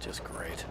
Just great.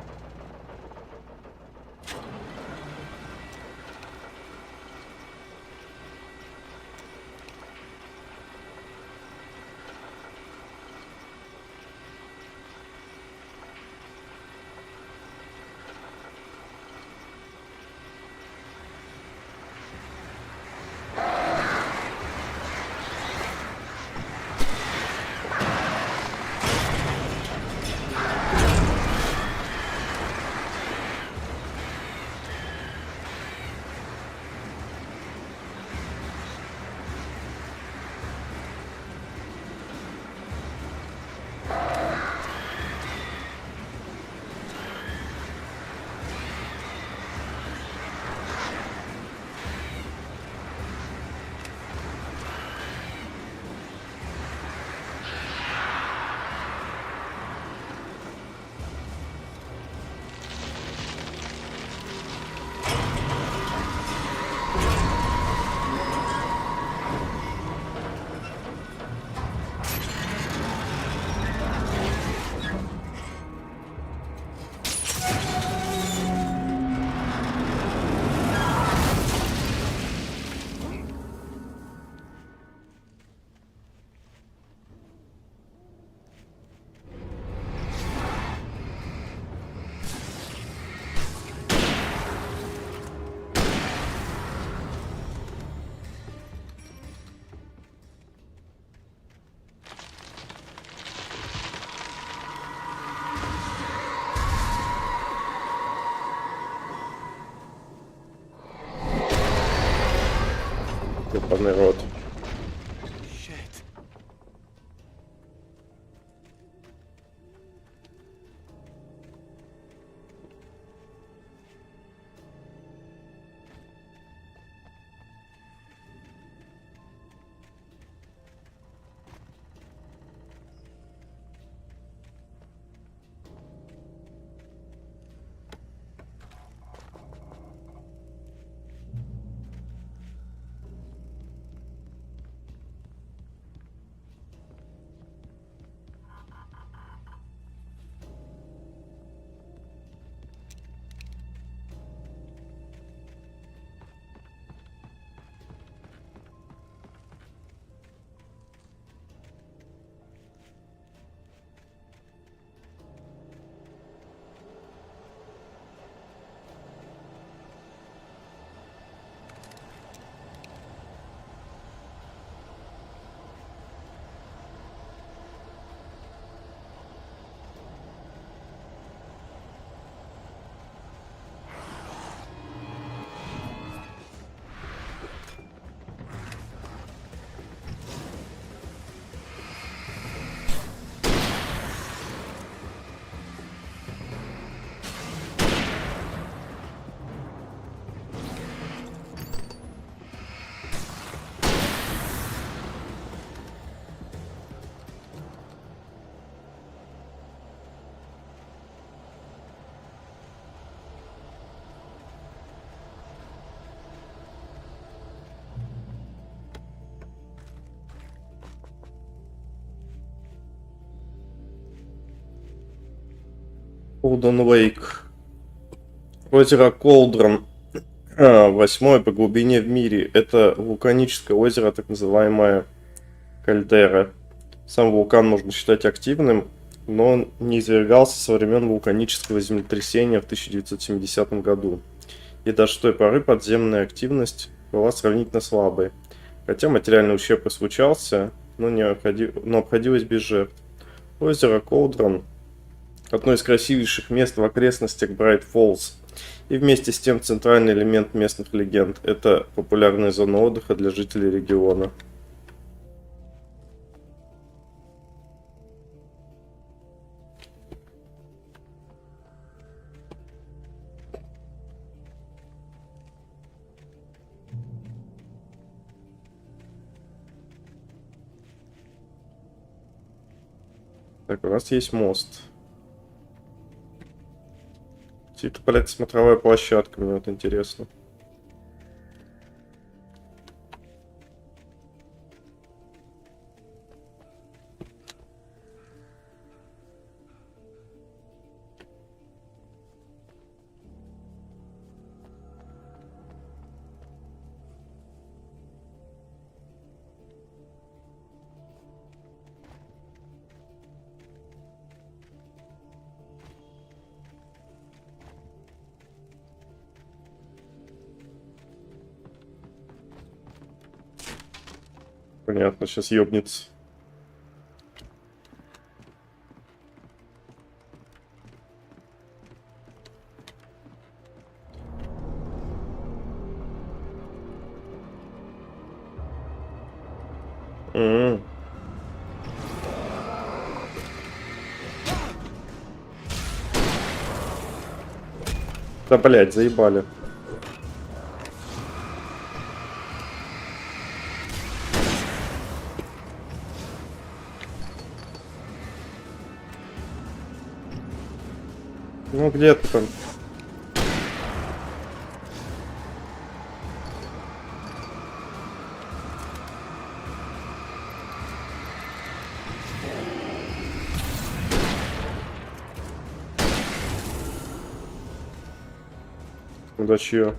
Ёбаный рот. Golden Lake. Озеро Колдрон. 8 по глубине в мире. Это вулканическое озеро, так называемая кальдера. Сам вулкан можно считать активным, но он не извергался со времен вулканического землетрясения в 1970 году. И даже с той поры подземная активность была сравнительно слабой. Хотя материальный ущерб и случался, но обходилось без жертв. Озеро Колдрон — одно из красивейших мест в окрестностях Брайт-Фоллс. И вместе с тем центральный элемент местных легенд. Это популярная зона отдыха для жителей региона. Так, у нас есть мост. Это, блядь, смотровая площадка, мне вот интересно. Понятно, сейчас ёбнется. Да, блядь, заебали. Ну где ты там? Да чё?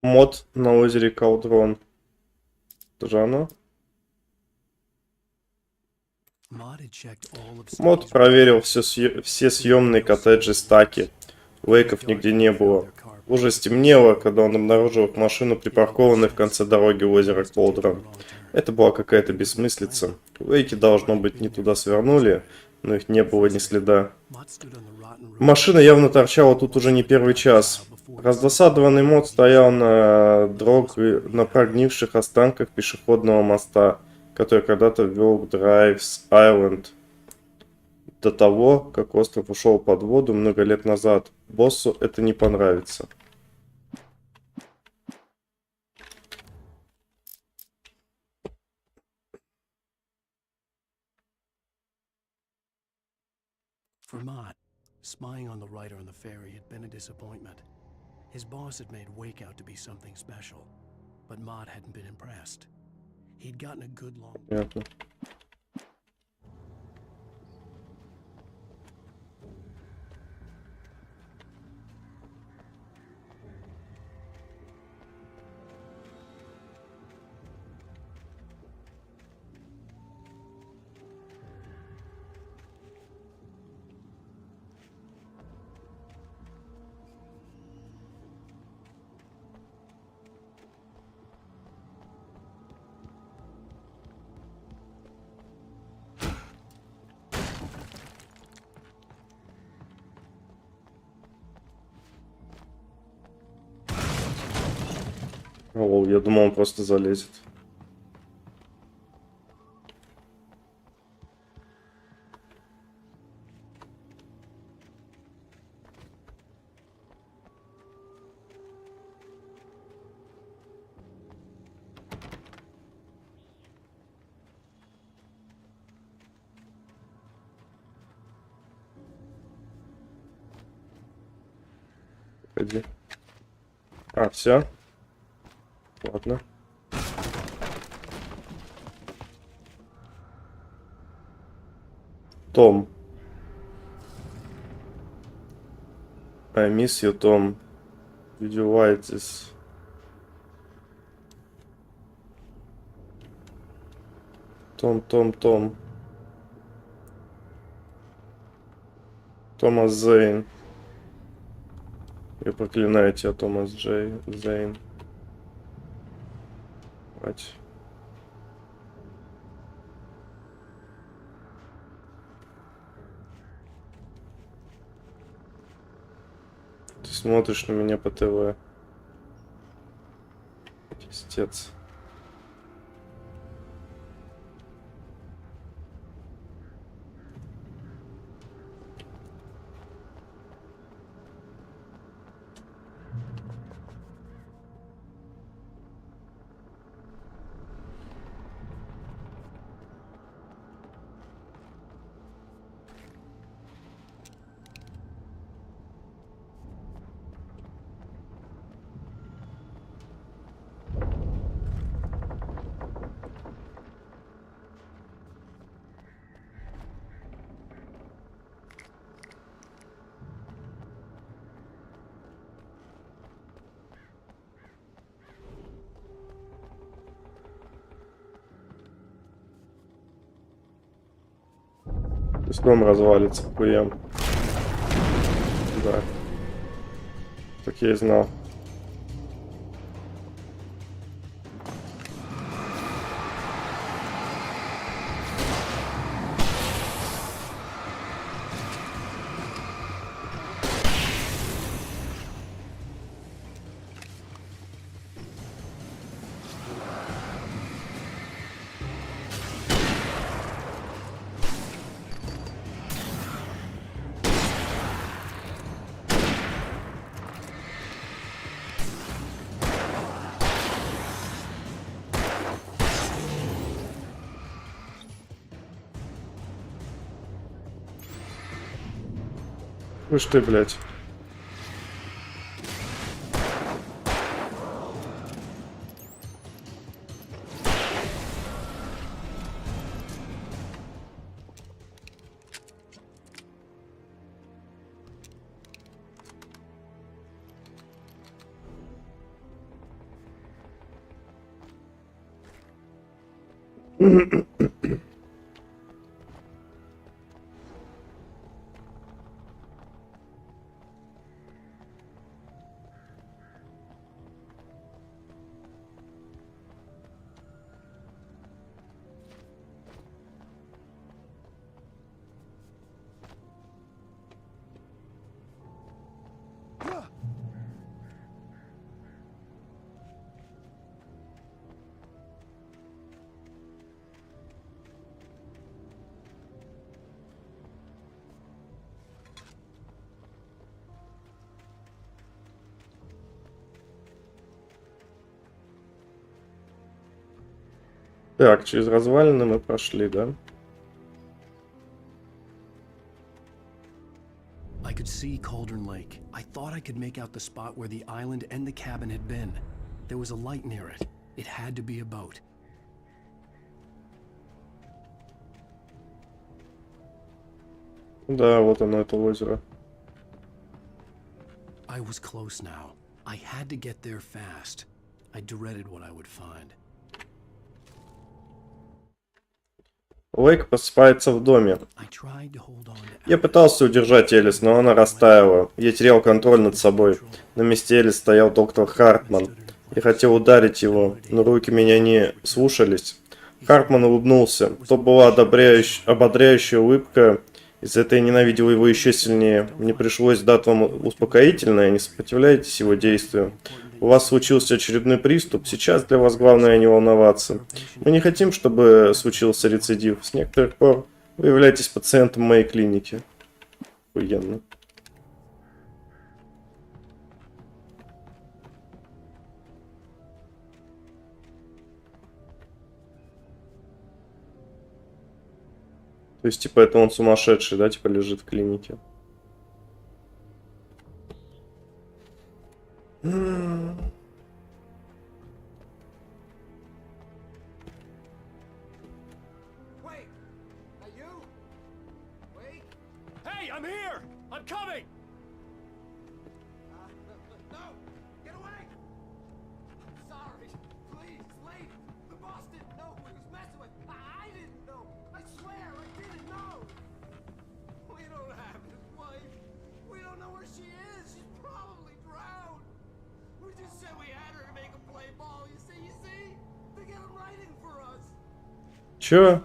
Мод на озере Колдрон. Это же оно? Мод проверил все съемные коттеджи стаки. Лейков нигде не было. Уже стемнело, когда он обнаружил их машину, припаркованной в конце дороги у озера Колдрон. Это была какая-то бессмыслица. Лейки, должно быть, не туда свернули, но их не было ни следа. Машина явно торчала тут уже не первый час. Раздосадованный Мод стоял на прогнивших останках пешеходного моста, который когда-то вел к Драйвс-Айленд. До того, как остров ушел под воду много лет назад. Боссу это не понравится. For Mott, spying on the writer on the ferry had been a disappointment. His boss had made Wake out to be something special, but Mott hadn't been impressed. He'd gotten a good long... Понятно. Лол, я думал, он просто залезет. Погоди. А, все. Ладно. Том. I miss you, Tom. Did you write this? Том. Томас Зейн. Я проклинаю тебя, Томас Зейн. Мать. Ты смотришь на меня по ТВ. Пиздец. Пусть дом развалится, хуям. Да. Так я и знал. Ну что ты, блядь. Так, через развалины мы прошли, да? I could see Cauldron Lake. I thought I could make out the spot where the island and the cabin had been. There was a light near it. It had to be a boat. Да, вот оно, это озеро. I was close now. I had to get there fast. I dreaded what I would find. Лейк просыпается в доме. I tried to hold on to Я пытался удержать Элис, но она растаяла. Я терял контроль над собой. На месте Элис стоял доктор Хартман. Я хотел ударить его, но руки меня не слушались. Хартман улыбнулся. То была ободряющая улыбка. Из-за этого я ненавидел его еще сильнее. Мне пришлось дать вам успокоительное, не сопротивляйтесь его действию. У вас случился очередной приступ. Сейчас для вас главное не волноваться. Мы не хотим, чтобы случился рецидив. С некоторых пор вы являетесь пациентом моей клиники. Охуенно. То есть, типа, это он сумасшедший, да, типа, лежит в клинике. Hey, I'm here! I'm coming! No! Get away! Sorry. Please, leave. The boss didn't know who he was messing with. I didn't know. I swear, I didn't know. We don't have his wife. We don't know where she is. She's probably drowned. We just said we had her to make him play ball. You see? They get him writing for us. Чё?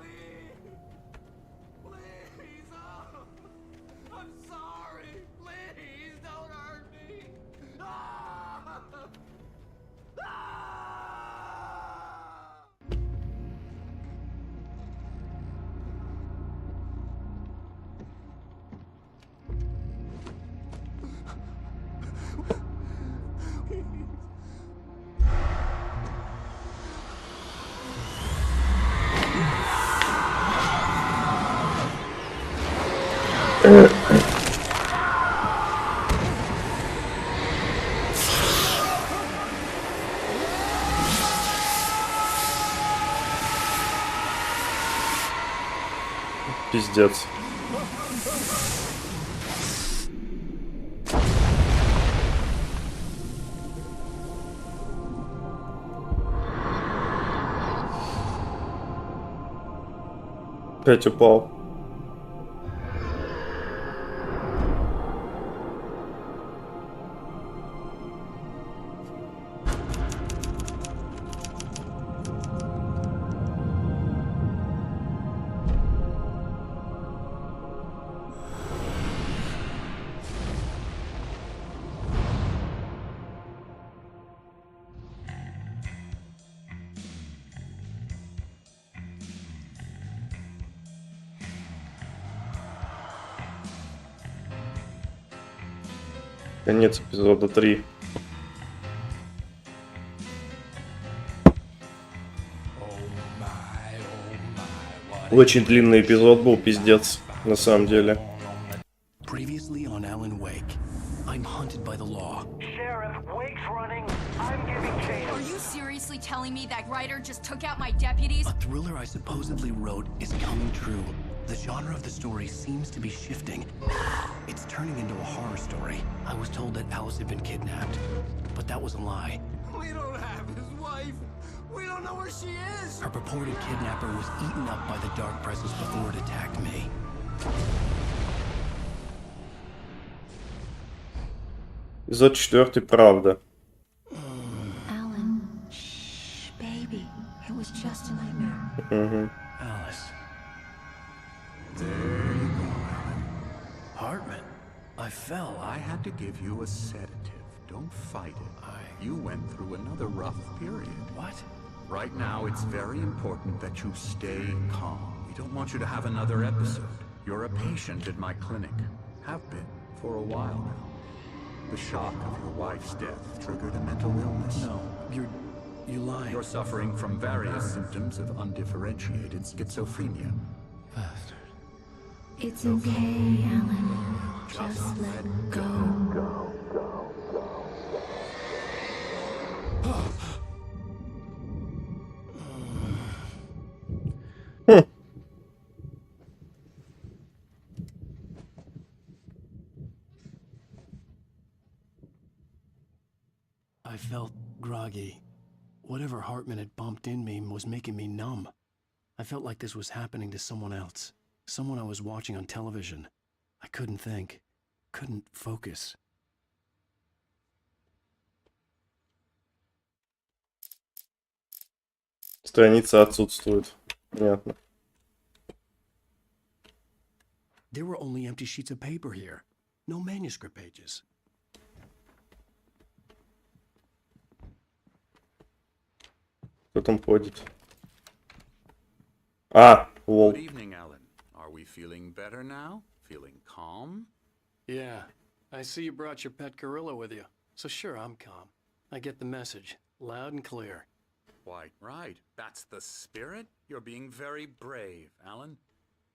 Пиздец. Опять упал. Конец эпизода 3. Очень длинный эпизод был, пиздец, на самом деле. Previously on Alan Wake, I'm hunted by the law. Sheriff, Wake's running. I'm giving chase. Are you seriously telling me that writer just took out my deputies? A thriller I supposedly wrote is coming true. The genre of the story seems to be shifting. It's turning into a horror story. I was told that Alice had been kidnapped, but that was a lie. We don't have his wife. We don't know where she is. Her purported kidnapper was eaten up by the dark presence before it attacked me. Эпизод 4, правда. Alan, shh, baby. It was just a nightmare. Alice. There you go, Alan. Hartman, I fell. I had to give you a sedative. Don't fight it. You went through another rough period. What? Right now, it's very important that you stay calm. We don't want you to have another episode. You're a patient at my clinic. Have been for a while now. The shock of your wife's death triggered a mental illness. No, you're lying. You're suffering from various symptoms of undifferentiated schizophrenia. Bastard. It's okay, Alan. Just let go. I felt groggy. Whatever Hartman had bumped in me was making me numb. I felt like this was happening to someone else. Someone I was watching on television. I couldn't think. Couldn't focus. Страница отсутствует. Понятно. There were only empty sheets of paper here. No manuscript pages. Кто там ходит? А, лол. Good evening, Alan. Are we feeling better now? Feeling calm? Yeah, I see you brought your pet gorilla with you. So sure, I'm calm. I get the message, loud and clear. Why, right. That's the spirit. You're being very brave, Alan.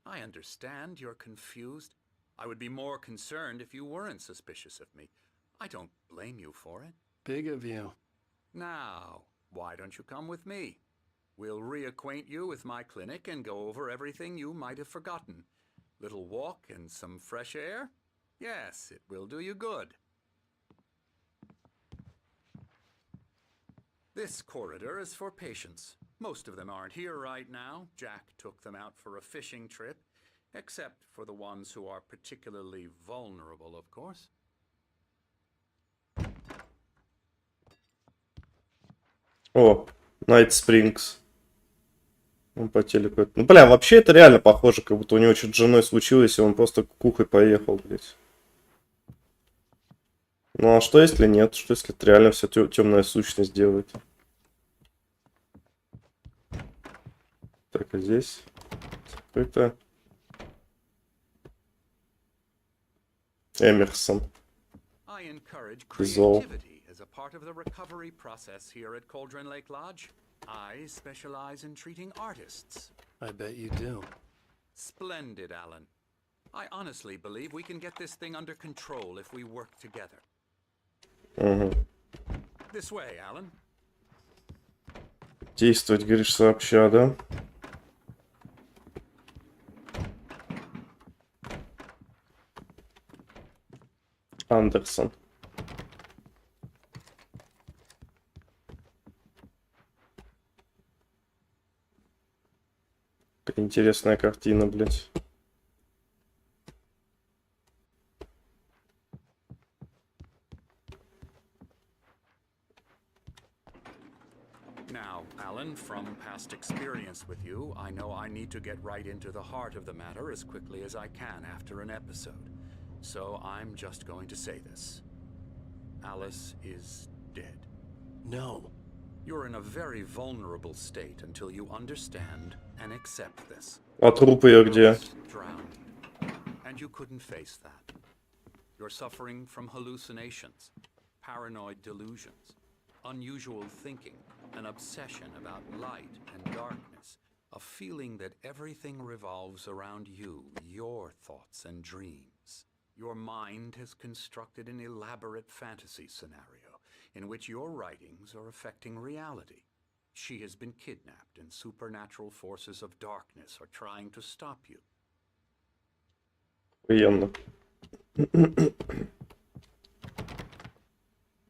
I understand you're confused. I would be more concerned if you weren't suspicious of me. I don't blame you for it. Big of you. Now, why don't you come with me? We'll reacquaint you with my clinic and go over everything you might have forgotten. Little walk and some fresh air? Yes, it will do you good. This corridor is for patients. Most of them aren't here right now. Jack took them out for a fishing trip, except for the ones who are particularly vulnerable, of course. О, Night Springs. Он по телеку. Ну, бля, вообще это реально похоже, как будто у него что-то с женой случилось, и он просто кукухой поехал, блядь. Ну, а что если нет? Что если это реально все темная сущность делает? Так, а здесь закрыто. Эмерсон. I encourage Dissolve. creativity as a part of the recovery process here at Cauldron Lake Lodge. I specialize in treating artists. I bet you do. Splendid, Alan. I honestly believe we can get this thing under control if we work together. Угу. This way, Alan. Действовать, говоришь, сообща, да? Андерсон. Какая интересная картина, блядь. Now, Alan, from past experience with you, I know I need to get right into the heart of the matter as quickly as I can after an episode. So I'm just going to say this. Alice is dead. No. You're in a very vulnerable state until you understand and accept this. А труп ее где? Drowned. And you couldn't face that. You're suffering from hallucinations, paranoid delusions, unusual thinking, an obsession about light and darkness, a feeling that everything revolves around you, your thoughts and dreams. Your mind has constructed an elaborate fantasy scenario in which your writings are affecting reality. She has been kidnapped and supernatural forces of darkness are trying to stop you. Охуенно.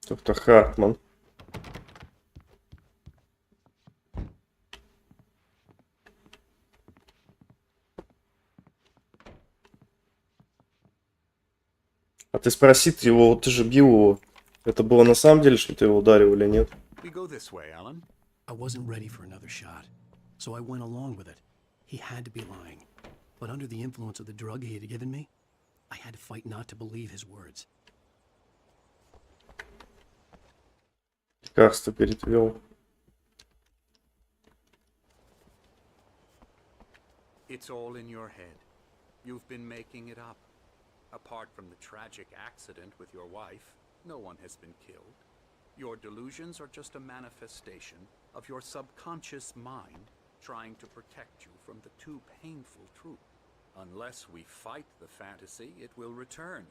Доктор Хартман. А ты спроси ты его, вот ты же бил его. Это было на самом деле, что ты его ударил или нет? We go this way, Alan. I wasn't ready for another shot, so I went along with it. He had to be lying. But under the influence of the drug he had given me, I had to fight not to believe his words. Лекарство передвел. It's all in your head. You've been making it up. Apart from the tragic accident with your wife, no one has been killed. Your delusions are just a manifestation of your subconscious mind trying to protect you from the too painful truth. Unless we fight the fantasy, it will return.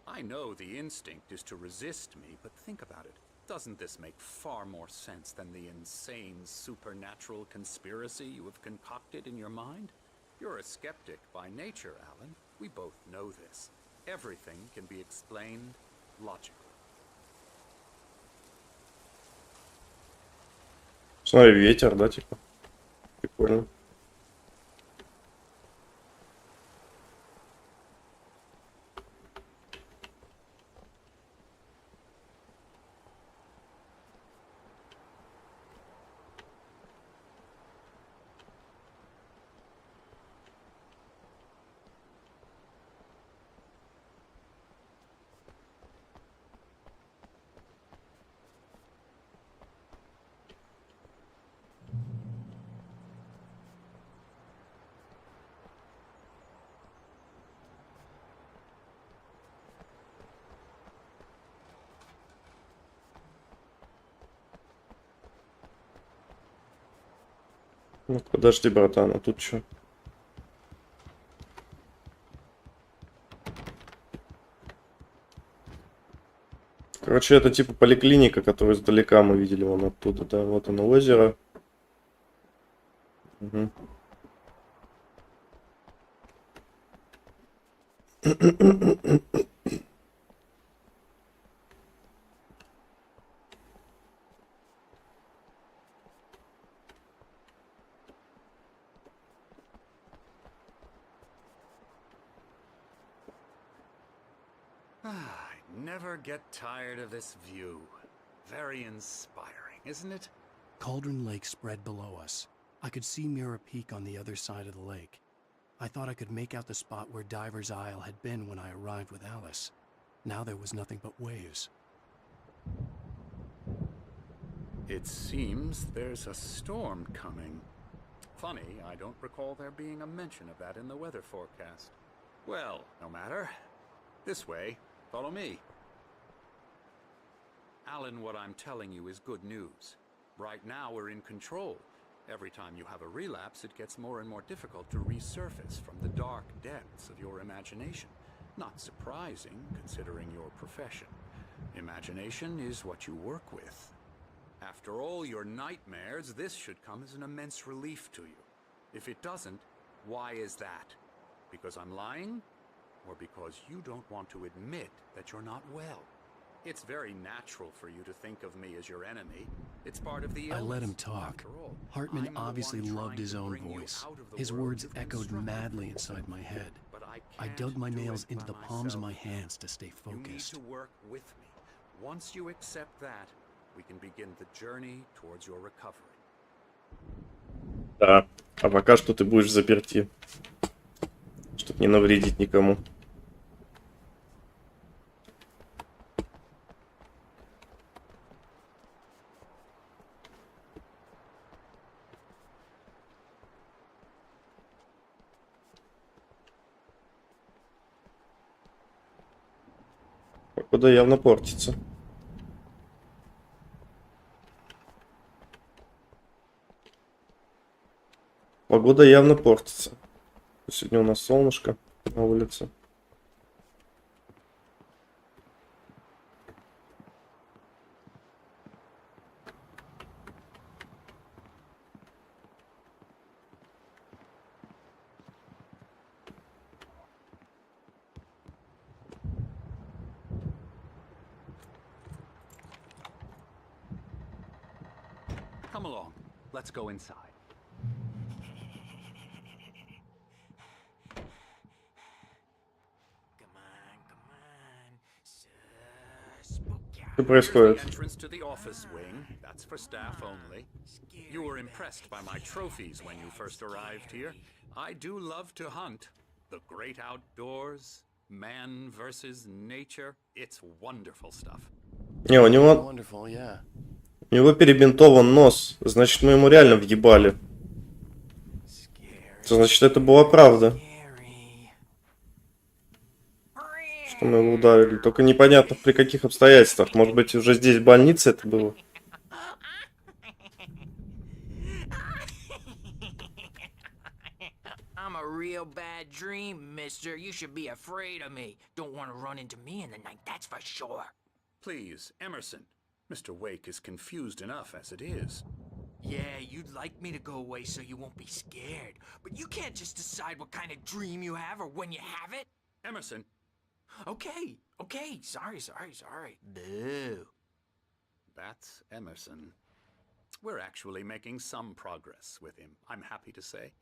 I know the instinct is to resist me, but think about it. Doesn't this make far more sense than the insane supernatural conspiracy you have concocted in your mind? You're a skeptic by nature, Alan. We both know this. Everything can be explained logically. Смотри, ветер, да, типа? Прикольно. Ну, подожди, братан, а тут что? Короче, это типа поликлиника, которую издалека мы видели вон оттуда, да, вот оно озеро. Угу. I never get tired of this view. Very inspiring, isn't it? Cauldron Lake spread below us. I could see Mirror Peak on the other side of the lake. I thought I could make out the spot where Diver's Isle had been when I arrived with Alice. Now there was nothing but waves. It seems there's a storm coming. Funny, I don't recall there being a mention of that in the weather forecast. Well, no matter. This way. Follow me. Alan, what I'm telling you is good news. Right now we're in control. Every time you have a relapse, it gets more and more difficult to resurface from the dark depths of your imagination. Not surprising, considering your profession. Imagination is what you work with. After all your nightmares, this should come as an immense relief to you. If it doesn't, why is that? Because I'm lying? Or because you don't want to admit that you're not well? It's very natural for you to think of me as your enemy. It's part of the illness. I let him talk. After all, Hartman I'm the obviously one loved trying his to own bring you voice. out of the His world words you've echoed constructed. madly inside my head. But I can't dug my do nails it into by the palms of my myself. hands to stay You need focused. to work with me. Once you accept that, we can begin the journey towards your recovery. Да. А пока что ты будешь заперти, чтобы не навредить никому. Погода явно портится. Погода явно портится. Сегодня у нас солнышко на улице. Come along. Let's go inside. Что Here's происходит? the entrance to the office wing. That's for staff only. You were impressed by my trophies when you first arrived here. I do love to hunt. The great outdoors, man versus nature. It's wonderful stuff. Не, у него Wonderful, yeah. перебинтован нос. Значит, мы ему реально въебали. Значит, это была правда. Что мы его ударили. Только непонятно при каких обстоятельствах. Может быть, уже здесь в больнице это было. I'm a real bad dream, mister. You should be afraid of me. Don't want to run into me in the night, that's for sure. Please, Emerson. Mr. Wake is confused enough as it is. Yeah, you'd like me to go away so you won't be scared. But you can't just decide what kind of dream you have or when you have it. Emerson, Okay. Sorry. Boo. that's Emerson. We're actually making some progress with him, I'm happy to say.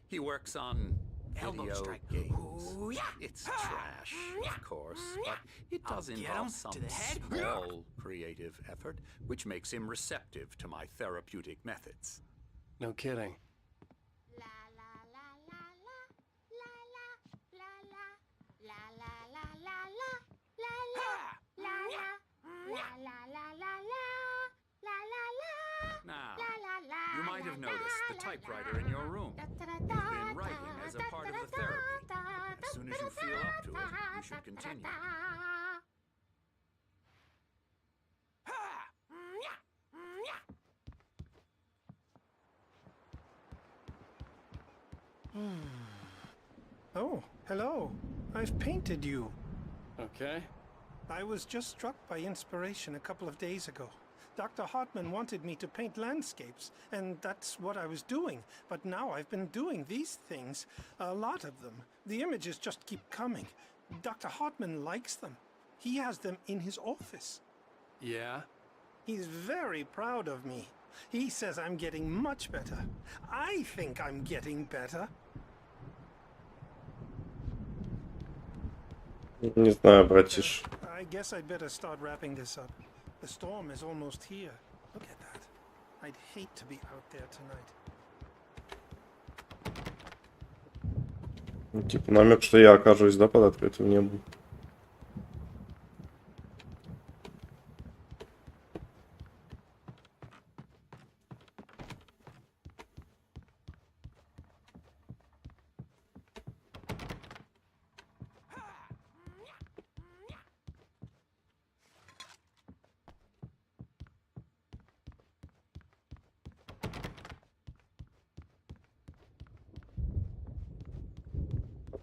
He works on Elbow video strike. games. Ooh, yeah. It's trash, of course, but it does I'll get involve him some to the head. small creative effort, which makes him receptive to my therapeutic methods. No kidding. Now, you might have noticed the typewriter in your room. You've been writing as a part of the therapy. As soon as you feel up to it, you should continue. Oh, hello. I've painted you. Okay. I was just struck by inspiration a couple of days ago. Dr. Hartman wanted me to paint landscapes, and that's what I was doing. But now I've been doing these things, a lot of them. The images just keep coming. Dr. Hartman likes them. He has them in his office. Yeah? He's very proud of me. He says I'm getting much better. I think I'm getting better. Не знаю, братиш. I guess I'd better start wrapping this up. The storm is almost here. Look at that. I'd hate to be out there tonight. Ну, типа намек, что я окажусь, да, под открытым небом.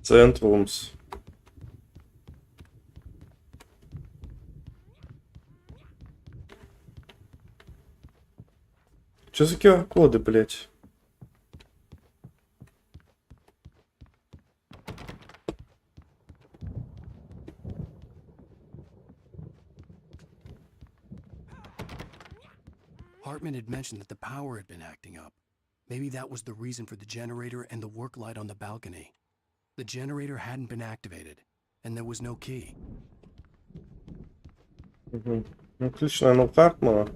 Центрумс. Чё за QR-коды, блять? Hartman had mentioned that the power had been acting up. Maybe that was the reason for the generator and the work light on the balcony. The generator hadn't been activated, and there was no key. Угу. Ну, ключ, наверное, у Хартмана.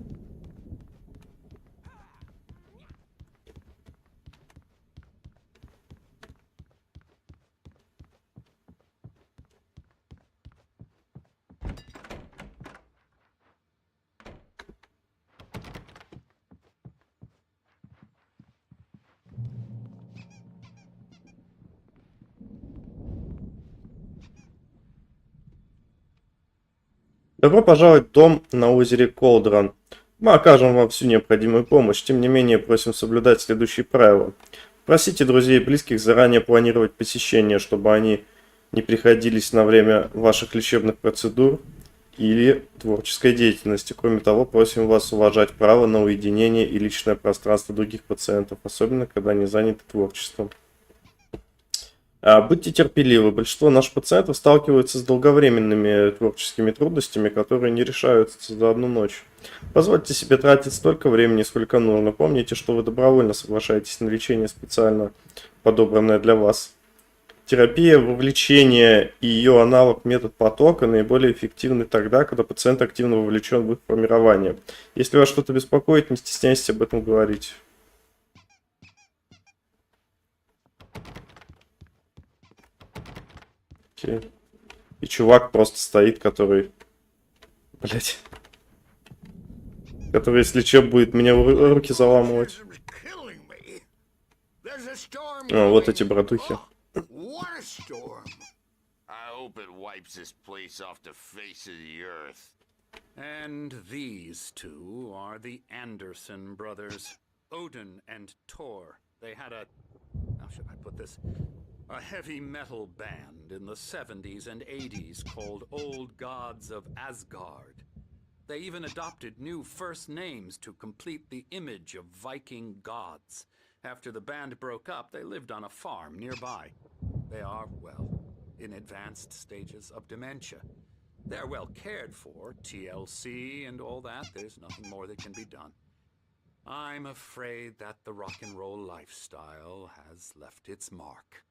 Добро пожаловать в дом на озере Колдрон. Мы окажем вам всю необходимую помощь. Тем не менее, просим соблюдать следующие правила. Просите друзей и близких заранее планировать посещение, чтобы они не приходились на время ваших лечебных процедур или творческой деятельности. Кроме того, просим вас уважать право на уединение и личное пространство других пациентов, особенно когда они заняты творчеством. Будьте терпеливы. Большинство наших пациентов сталкиваются с долговременными творческими трудностями, которые не решаются за одну ночь. Позвольте себе тратить столько времени, сколько нужно. Помните, что вы добровольно соглашаетесь на лечение, специально подобранное для вас. Терапия вовлечения и ее аналог метод потока наиболее эффективны тогда, когда пациент активно вовлечен в их формирование. Если вас что-то беспокоит, не стесняйтесь об этом говорить. И чувак просто стоит, который... Блять. Который, если че, будет меня руки заламывать. А, вот эти братухи. And these two are the Anderson brothers, Odin and Thor. They had a... How should I put this? A heavy metal band in the 70s and 80s called Old Gods of Asgard. They even adopted new first names to complete the image of Viking gods. After the band broke up, they lived on a farm nearby. They are, well, in advanced stages of dementia. They're well cared for, TLC and all that. There's nothing more that can be done. I'm afraid that the rock and roll lifestyle has left its mark.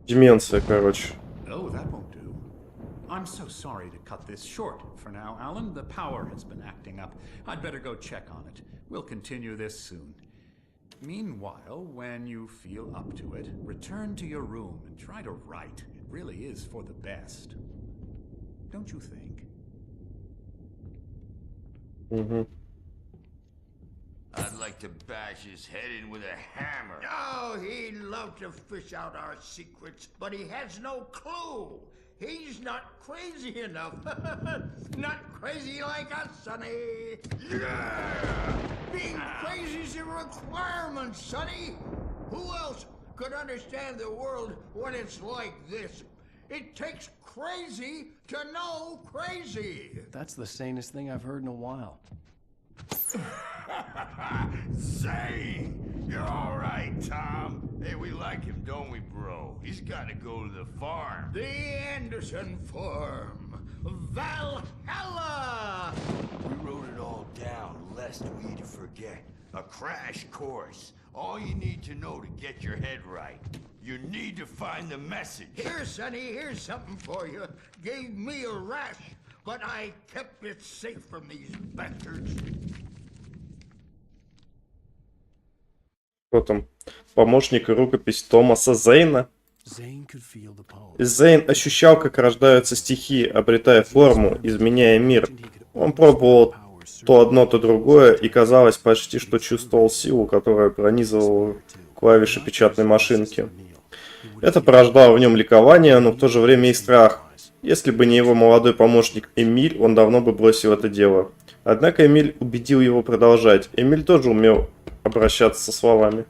Деменция, короче. Oh, that won't do. I'm so sorry to cut this short for now, Alan. The power has been acting up. I'd better go check on it. We'll continue this soon. Meanwhile, when you feel up to it, return to your room and try to write. It really is for the best. Don't you think? Mm-hmm. I'd like to bash his head in with a hammer. Oh, he'd love to fish out our secrets, but he has no clue. He's not crazy enough. Not crazy like us, Sonny. Yeah! Being crazy's a requirement, Sonny. Who else could understand the world when it's like this? It takes crazy to know crazy. That's the sanest thing I've heard in a while. Zane! You're alright, Tom. Hey, we like him, don't we, bro? He's gotta go to the farm. The Anderson farm. Valhalla! We wrote it all down, lest we forget. A crash course. All you need to know to get your head right. You need to find the message. Here, Sonny, here's something for you. Gave me a rash, but I kept it safe from these bastards. Кто там? Помощник и рукопись Томаса Зейна. Zane could feel the poem. Зейн ощущал, как рождаются стихи, обретая форму, изменяя мир. Он пробовал то одно, то другое, и казалось почти, что чувствовал силу, которая пронизывала клавиши печатной машинки. Это порождало в нем ликование, но в то же время и страх. Если бы не его молодой помощник Эмиль, он давно бы бросил это дело. Однако Эмиль убедил его продолжать. Эмиль тоже умел обращаться со словами.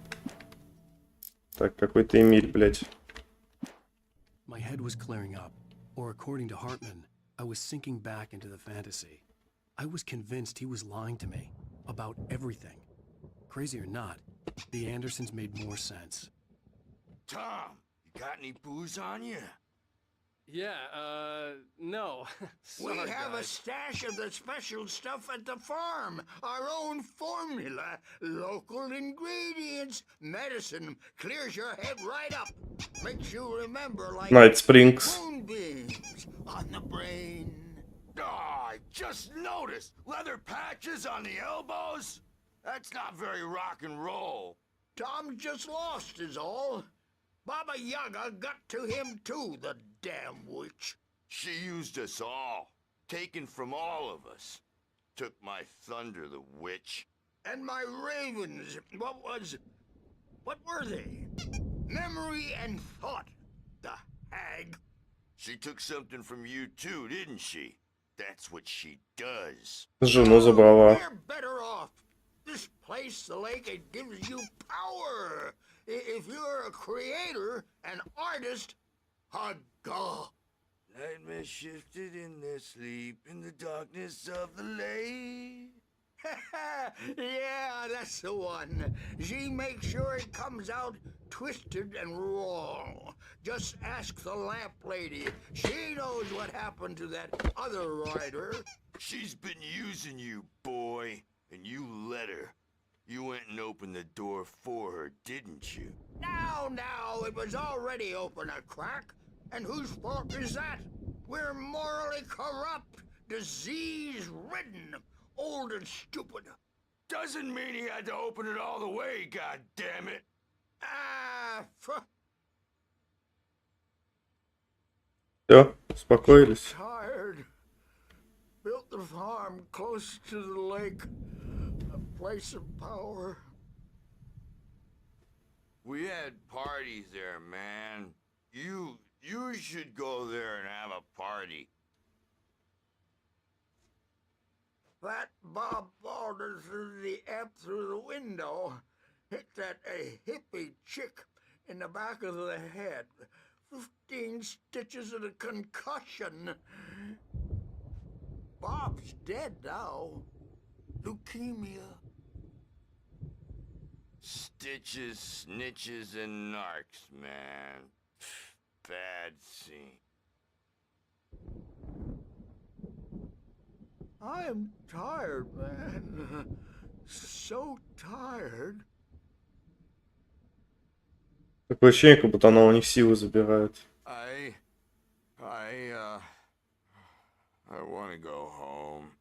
Так, какой-то Эмиль, блядь. My head was clearing up, or according to Hartman, I was sinking back into the fantasy. I was convinced he was lying to me about everything. Crazy or not, the Andersons made more sense. Tom, you got any booze on you? Yeah, no. We Sorry, have a guys. stash of the special stuff at the farm. Our own formula. Local ingredients. Medicine clears your head right up. Makes you remember like Night Springs. moonbeams on the brain. Oh, I just noticed. Leather patches on the elbows? That's not very rock and roll. Tom just lost is all. Baba Yaga got to him too, the damn witch. She used us all. Taken from all of us. Took my thunder, the witch. And my ravens, what were they? Memory and thought, the hag. She took something from you too, didn't she? That's what she does. Жену забрала. We're better off. This place, the lake, it gives you power. If you're a creator, an artist, a god. Nightmare shifted in their sleep in the darkness of the lake. Yeah, that's the one. She makes sure it comes out twisted and wrong. Just ask the lamp lady. She knows what happened to that other rider. She's been using you, boy, and you let her. You went and opened the door for her, didn't you? Now, it was already open a crack. And whose fault is that? We're morally corrupt, disease-ridden, old and stupid. Doesn't mean he had to open it all the way, goddammit. Все, успокоились. Tired. Built the farm close to the lake. A place of power. We had parties there, man. You should go there and have a party. That Bob Balder threw the amp through the window. Hit that hippie chick in the back of the head. 15 stitches and a concussion. Bob's dead now. Leukemia. Stitches, snitches, and narcs, man. Bad scene. I am tired, man. So tired. Такое ощущение, как будто она у них силы забирает. I want to go home.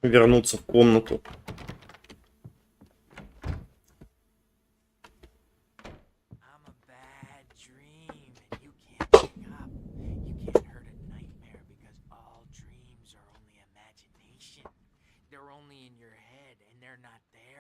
Вернуться в комнату. I'm a bad dream, and you can't wake up. You can't hurt a nightmare because all dreams are only imagination. They're only in your head, and they're not there.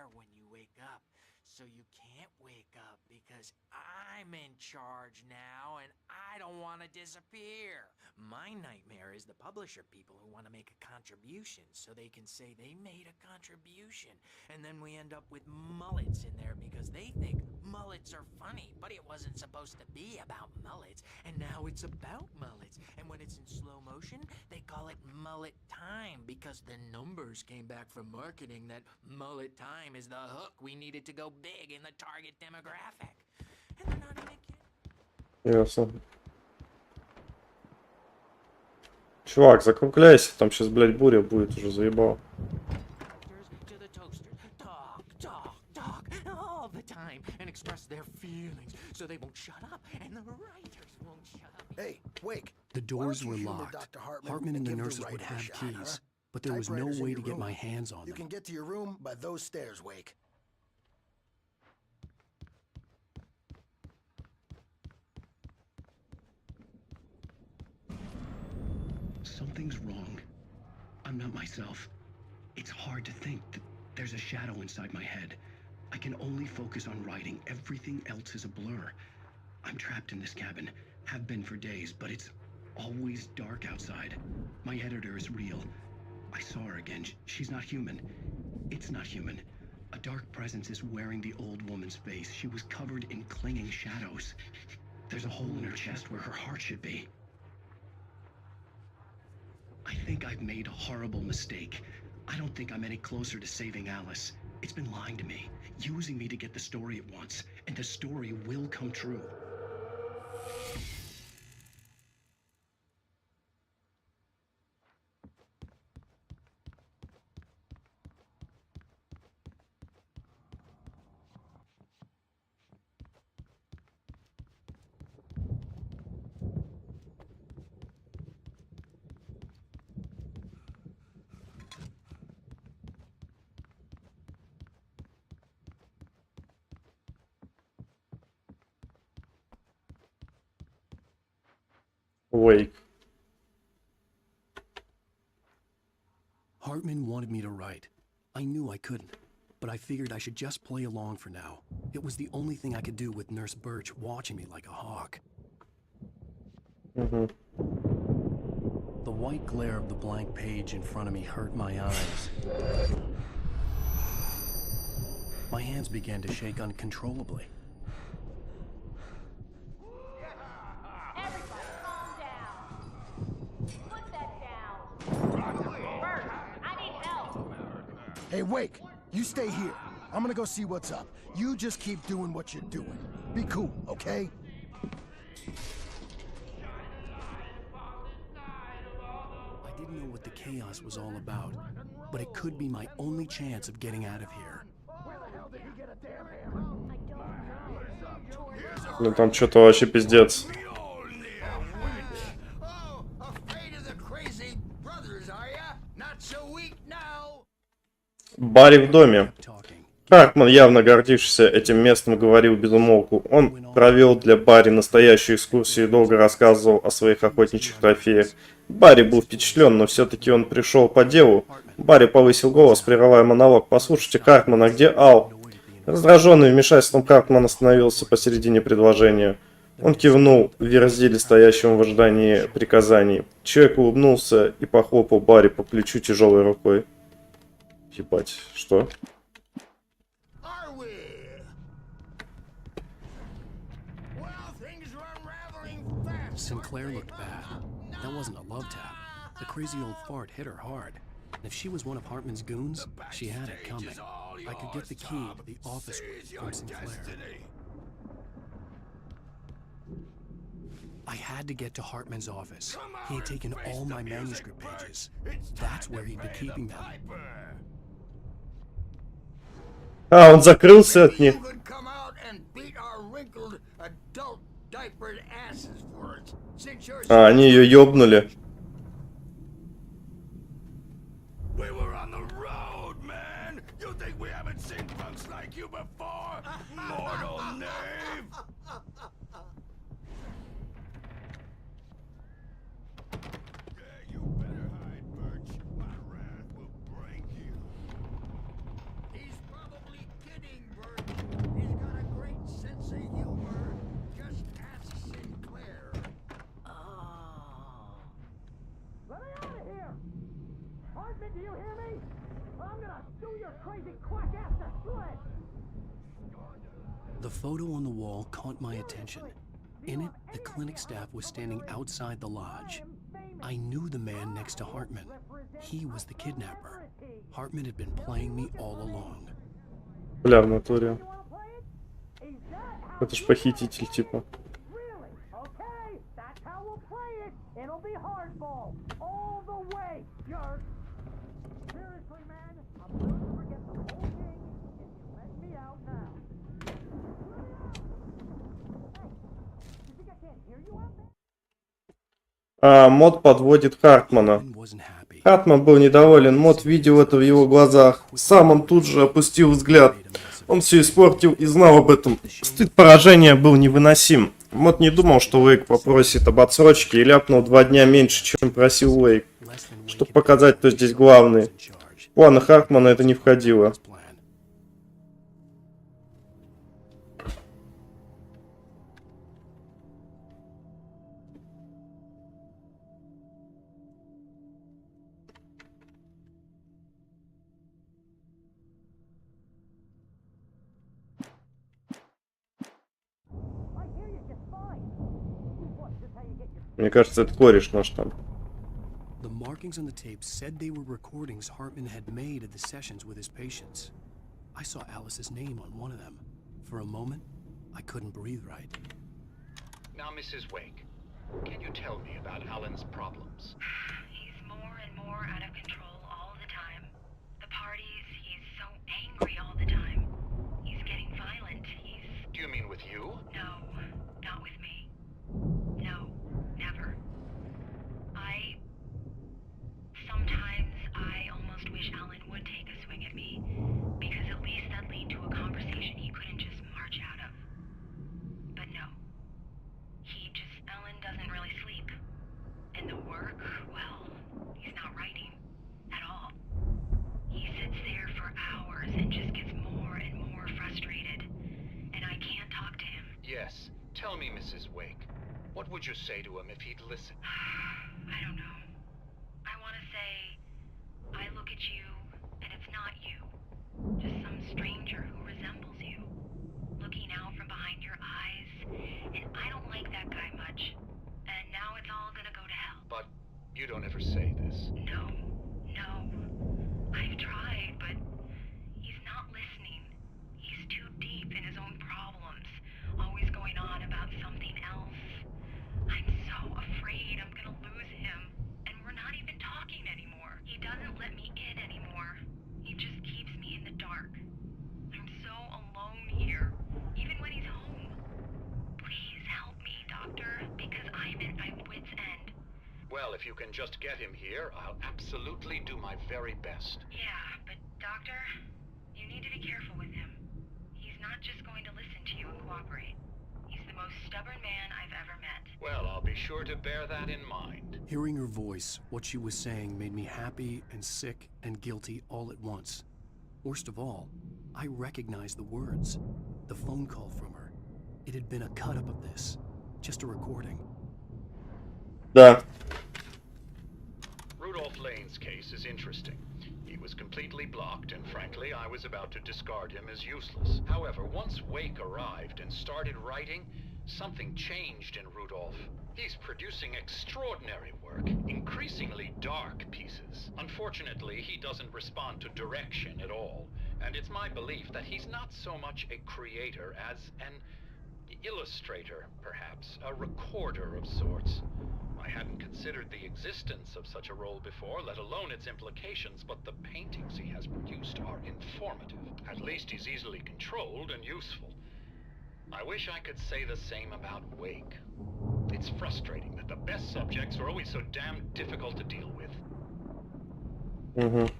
So you can't wake up because I'm in charge now and I don't want to disappear. My nightmare is the publisher people who want to make a contribution so they can say they made a contribution. And then we end up with mullets in there because they think mullets are funny, but it wasn't supposed to be about mullets. And now it's about mullets. And when it's in slow motion, they call it mullet time because the numbers came back from marketing that mullet time is the hook we needed to go big in the target demographic. And they're not even kidding. Ясно. Чувак, закругляйся, там сейчас, блядь, буря будет, уже заебал. To the toasters, talk all the time and express their feelings so they won't shut up and the writers won't shut up. Hey, Wake. The doors were locked. Hartman and the nurses would have keys, but there was no way to get my hands on them. You can get to your room by those stairs, Wake. Something's wrong. I'm not myself. It's hard to think that there's a shadow inside my head. I can only focus on writing. Everything else is a blur. I'm trapped in this cabin. Have been for days, but it's always dark outside. My editor is real. I saw her again. She's not human. It's not human. A dark presence is wearing the old woman's face. She was covered in clinging shadows. There's a hole in her chest where her heart should be. I think I've made a horrible mistake. I don't think I'm any closer to saving Alice. It's been lying to me, using me to get the story it wants, and the story will come true. Wake. Hartman wanted me to write. I knew I couldn't, but I figured I should just play along for now. It was the only thing I could do with Nurse Birch watching me like a hawk. The white glare of the blank page in front of me hurt my eyes. My hands began to shake uncontrollably. Everybody calm down. Put that down. Bert, I need help. Hey, Wake, you stay here. I'm gonna go see what's up. You just keep doing what you're doing. Be cool, okay? I didn't know what the chaos was all about, but it could be my only chance of getting out of here. Ну там что-то вообще пиздец. Барри в доме. Хартман, явно гордившийся этим местом, говорил без умолку. Он провел для Барри настоящую экскурсию и долго рассказывал о своих охотничьих трофеях. Барри был впечатлен, но все-таки он пришел по делу. Барри повысил голос, прерывая монолог. «Послушайте, Хартман, а где Ал?» Раздраженный вмешательством, Хартман остановился посередине предложения. Он кивнул Верзиле, стоящему в ожидании приказаний. Человек улыбнулся и похлопал Барри по плечу тяжелой рукой. Ебать, что? Sinclair looked bad. That wasn't a love tap. The crazy old fart hit her hard. And if she was one of Hartman's goons, she had it coming. I could get the key to the office from Sinclair. I had to get to Hartman's office. He had taken all my manuscript pages. That's where he'd be keeping them. А, он закрылся от них. А, они ее ёбнули. The photo on the wall caught my attention. In it, the clinic staff was standing outside the lodge. I knew the man next to Hartman. He was the kidnapper. Hartman had been playing me all along. Бля, в натуре. Это ж похититель, типа. Мод подводит Хартмана. Хартман был недоволен, Мод видел это в его глазах. Сам он тут же опустил взгляд. Он все испортил и знал об этом. Стыд поражения был невыносим. Мод не думал, что Уэйк попросит об отсрочке и ляпнул 2 дня меньше, чем просил Уэйк. Чтобы показать, кто здесь главный. В планы Хартмана это не входило. Мне кажется, это кореш наш там. The markings on the tape said they were recordings Hartman had made of the sessions with his patients. I saw Alice's name on one of them. For a moment, I couldn't breathe right. Now, Mrs. Wake, can you tell me about Alan's problems? He's more and more out of control all the time. The parties, he's so angry all the time. He's getting violent. Do you mean with you? No, not with me. No, never. Sometimes I almost wish Alan would take a swing at me, because at least that'd lead to a conversation he couldn't just march out of. But no. Alan doesn't really sleep. And the work, well, he's not writing at all. He sits there for hours and just gets more and more frustrated. And I can't talk to him. Yes. Tell me, Mrs. Wake. What would you say to him if he'd listen? I don't know. I want to say, I look at you, and it's not you. Just some stranger who resembles you. Looking out from behind your eyes. And I don't like that guy much. And now it's all gonna go to hell. But you don't ever say this. No. I've tried, but he's not listening. He's too deep in his own problems. Always going on about something else. I'm so afraid I'm gonna lose him. And we're not even talking anymore. He doesn't let me in anymore. He just keeps me in the dark. I'm so alone here, even when he's home. Please help me, Doctor, because I'm at my wit's end. Well, if you can just get him here, I'll absolutely do my very best. Yeah, but Doctor, you need to be careful with him. He's not just going to listen to you and cooperate. He's the most stubborn man I've ever met. Well, I'll be sure to bear that in mind. Hearing her voice, what she was saying made me happy and sick and guilty all at once. Worst of all, I recognized the words. The phone call from her. It had been a cut-up of this. Just a recording. Да. Rudolph Lane's case is interesting. He was completely blocked, and frankly, I was about to discard him as useless. However, once Wake arrived and started writing, something changed in Rudolph. He's producing extraordinary work, increasingly dark pieces. Unfortunately, he doesn't respond to direction at all, and it's my belief that he's not so much a creator as an illustrator, perhaps, a recorder of sorts. I hadn't considered the existence of such a role before, let alone its implications, but the paintings he has produced are informative. At least he's easily controlled and useful. I wish I could say the same about Wake. It's frustrating that the best subjects are always so damn difficult to deal with. Not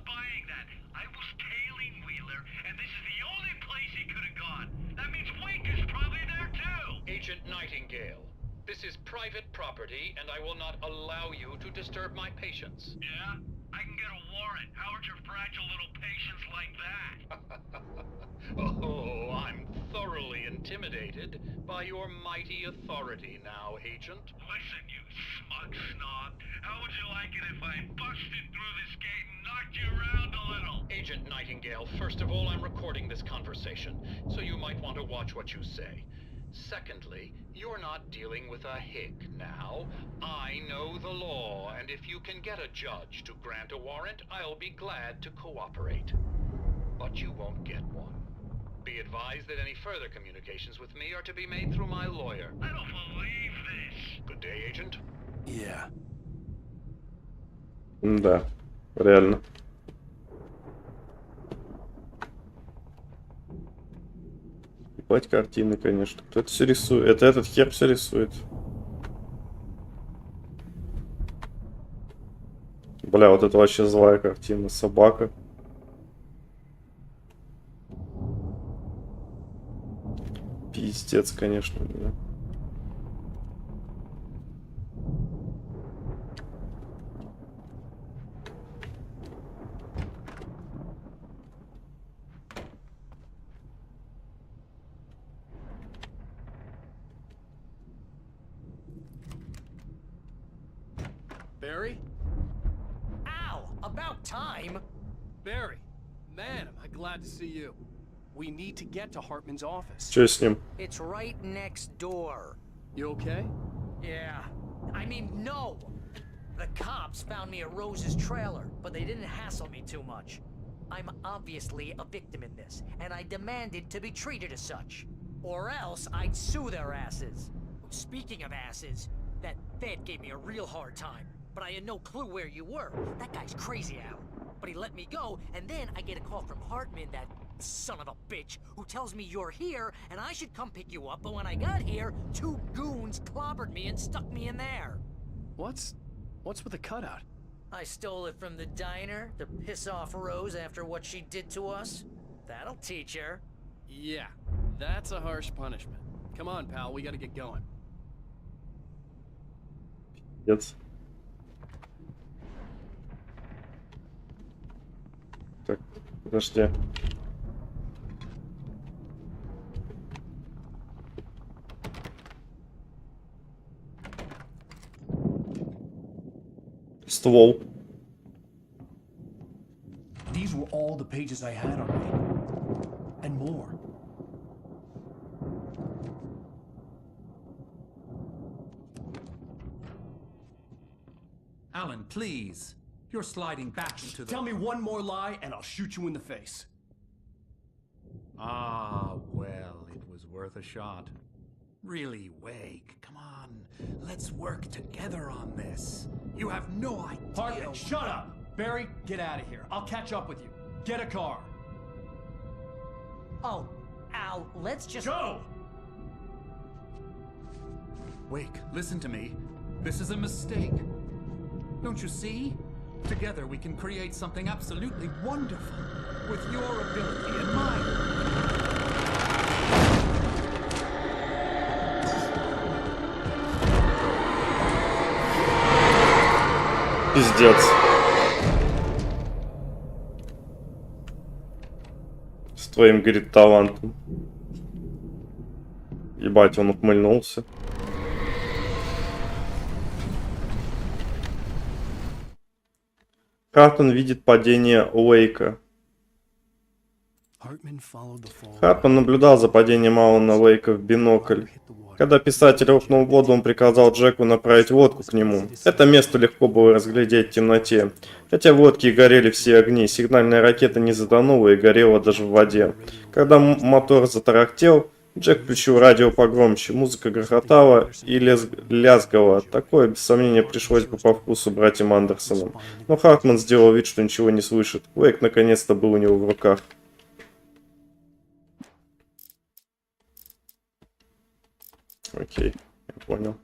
buying that. I was tailing Wheeler, and this is the only place he could have gone. That means Wake is probably there too! Agent Nightingale, this is private property, and I will not allow you to disturb my patients. Yeah? I can get a warrant. How'd your fragile little patients like that? Oh, I'm thoroughly intimidated by your mighty authority now, Agent. Listen, you smug snob. How would you like it if I busted through this gate and knocked you around a little? Agent Nightingale, first of all, I'm recording this conversation, so you might want to watch what you say. Secondly, you're not dealing with a hick now. I know the law, and if you can get a judge to grant a warrant, I'll be glad to cooperate. But you won't get one. Be advised that any further communications with me are to be made through my lawyer. I don't believe this. Good day, Agent. Yeah. Да, реально. Ебать картины, конечно. Кто это все рисует? Это этот хер все рисует. Бля, вот это вообще злая картина. Собака. Пиздец, конечно, да. Barry? Ow! About time! Barry, man, am I glad to see you. We need to get to Hartman's office. Че с ним? It's right next door. You okay? Yeah. I mean, no! The cops found me at Rose's trailer, but they didn't hassle me too much. I'm obviously a victim in this, and I demanded to be treated as such. Or else I'd sue their asses. Speaking of asses, that Fed gave me a real hard time, but I had no clue where you were. That guy's crazy, Al. But he let me go, and then I get a call from Hartman, that son of a bitch, who tells me you're here, and I should come pick you up, but when I got here, 2 goons clobbered me and stuck me in there. What's with the cutout? I stole it from the diner to piss off Rose after what she did to us. That'll teach her. Yeah, that's a harsh punishment. Come on, pal, we gotta get going. Нет. Так, подожди. Ствол. These were all the pages I had already. And more. Alan, please. You're sliding back into the... Tell me one more lie and I'll shoot you in the face. Ah, well, it was worth a shot. Really, Wake, come on. Let's work together on this. You have no idea... Hartman, shut up! Barry, get out of here. I'll catch up with you. Get a car. Oh, Al, let's just... Go! Wake, listen to me. This is a mistake. Don't you see? Together we can create something absolutely wonderful. With your ability and mine. Пиздец. С твоим, говорит, талантом. Ебать, он ухмыльнулся. Хартман видит падение Уэйка. Хартман наблюдал за падением Алана Уэйка в бинокль. Когда писатель рухнул в воду, он приказал Джеку направить лодку к нему. Это место легко было разглядеть в темноте. Хотя в лодке и горели все огни, сигнальная ракета не затонула и горела даже в воде. Когда мотор затарахтел, Джек включил радио погромче. Музыка грохотала и лязгала. Такое, без сомнения, пришлось бы по вкусу братьям Андерсонам. Но Хартман сделал вид, что ничего не слышит. Уэйк наконец-то был у него в руках. Окей, я понял.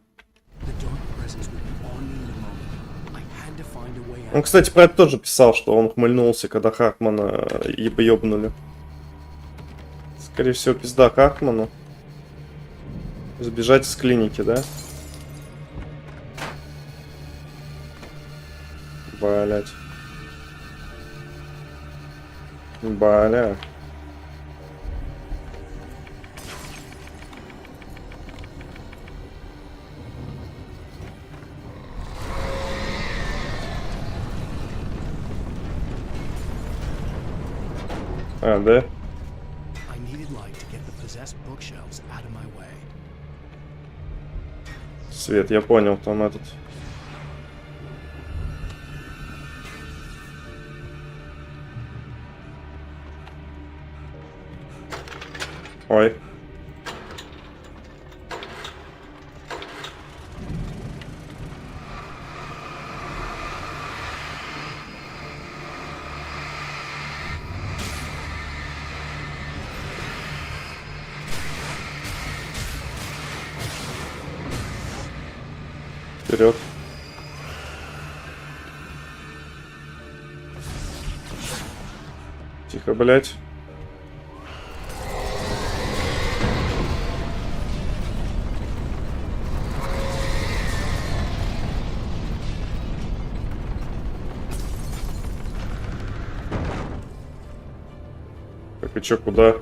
Он, кстати, про это тоже писал, что он хмыльнулся, когда Хартмана ёбнули. Скорее всего, пизда Хартману. Сбежать из клиники, да? Блять. Бля. А, да? I needed light to get the possessed bookshelves out of my way. Свет, я понял, там этот... Ой. Вперед. Тихо, блять. Так, и чё, куда?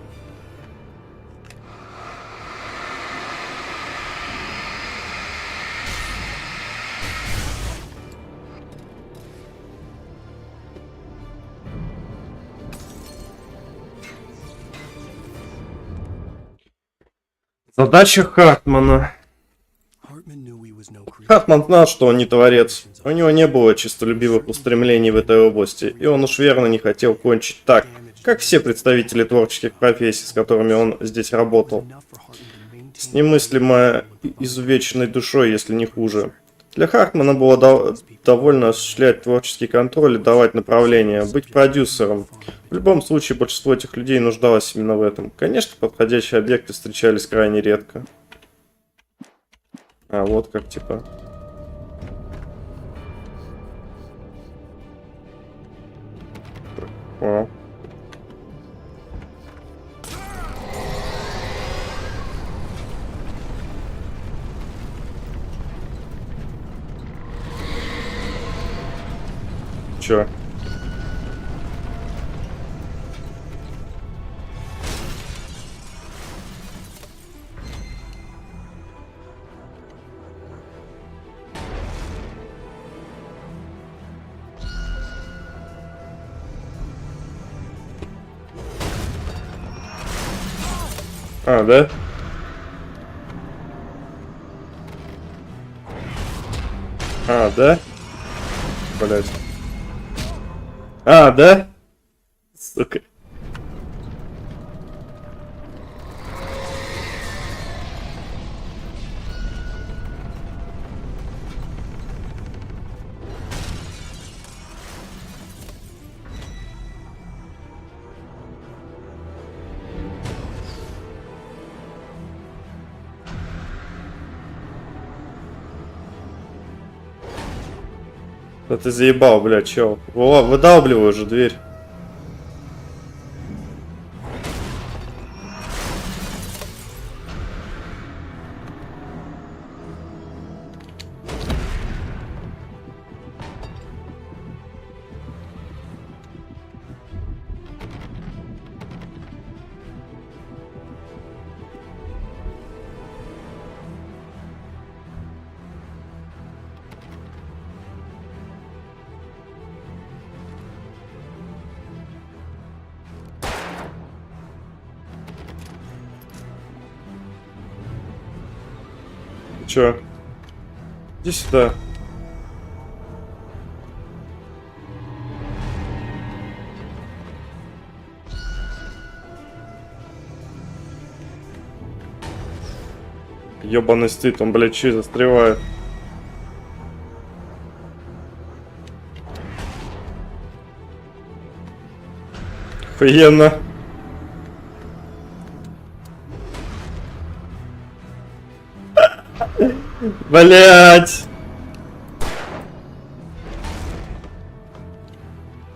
Задача Хартмана. Hartman knew he was no creature. Хартман знал, что он не творец. У него не было честолюбивых устремлений в этой области, и он уж верно не хотел кончить так, как все представители творческих профессий, с которыми он здесь работал. С немыслимо изувеченной душой, если не хуже. Для Хартмана было довольно осуществлять творческий контроль и давать направление, быть продюсером. В любом случае, большинство этих людей нуждалось именно в этом. Конечно, подходящие объекты встречались крайне редко. А, вот как типа... О. Чё? А, да? А, да? Блять. А, да? Сука. Да ты заебал, блядь, чел. О, выдалбливай уже дверь. Чё? Иди сюда. Ёбаный стыд, он, блядь, чё застревает? Охуенно. Блять.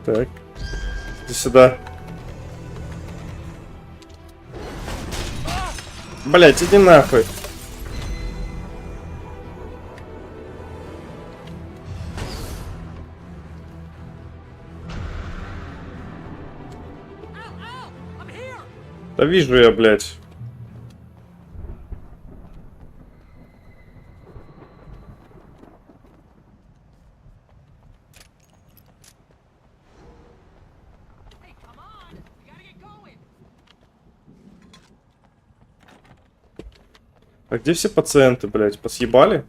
Так. Иди сюда. Блять, иди нахуй. Да вижу я, блять. А где все пациенты, блядь? Посъебали?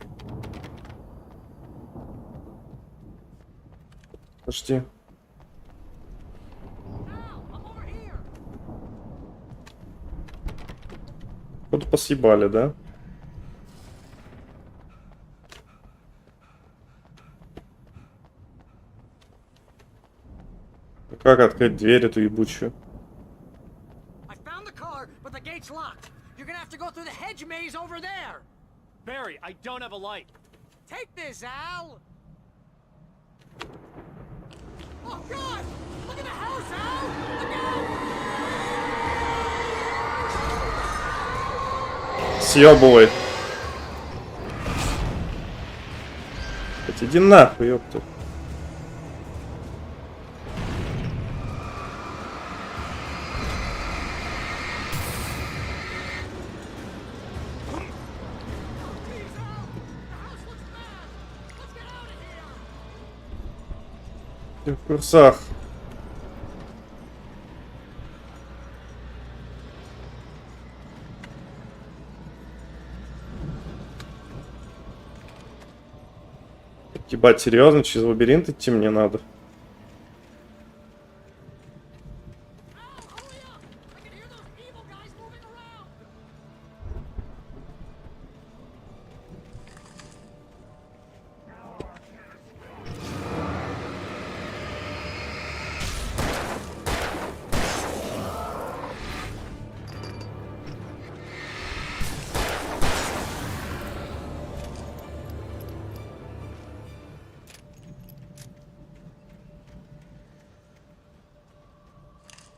Подожди. Походу посъебали, да? Как открыть дверь эту ебучую? I found the car, but the gate's locked. You're gonna have to go through the hedge maze over there. Barry, I don't have a light. Take this, Al. Oh God! Look at the house, Al! Look out! Съебывай. Иди нахуй, ёпта. Ты в курсах. Ебать, серьезно, через лабиринт идти мне надо.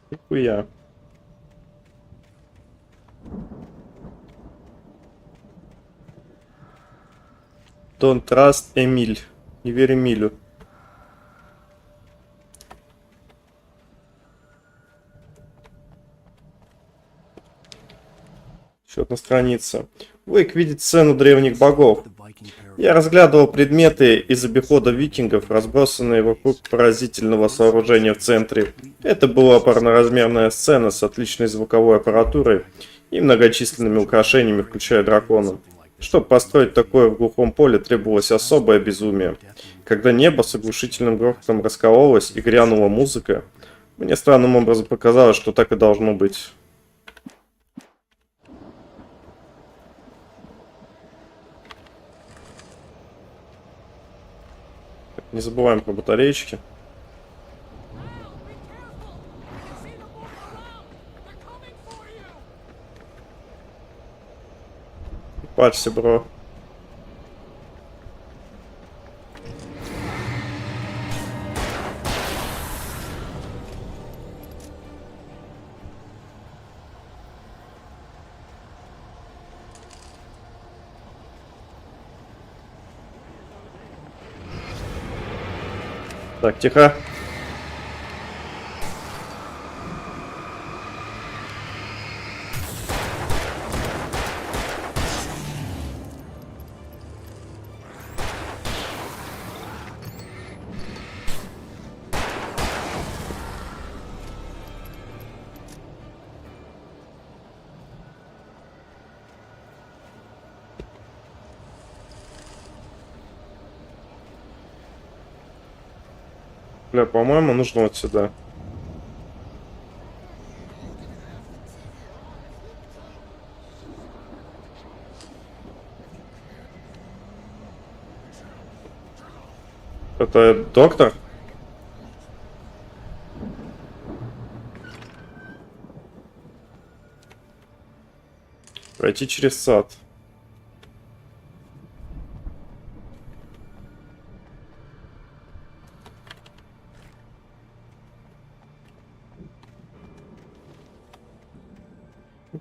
Нихуя. Don't trust Эмиль. Не верь Эмилю. Еще одна страница. Уэйк видит сцену древних богов. Я разглядывал предметы из обихода викингов, разбросанные вокруг поразительного сооружения в центре. Это была парноразмерная сцена с отличной звуковой аппаратурой и многочисленными украшениями, включая дракона. Чтобы построить такое в глухом поле, требовалось особое безумие. Когда небо с оглушительным грохотом раскололось и грянула музыка, мне странным образом показалось, что так и должно быть. Не забываем про батареечки. Парься, бро. Так, тихо. Бля, по-моему, нужно вот сюда. Это доктор? Пройти через сад.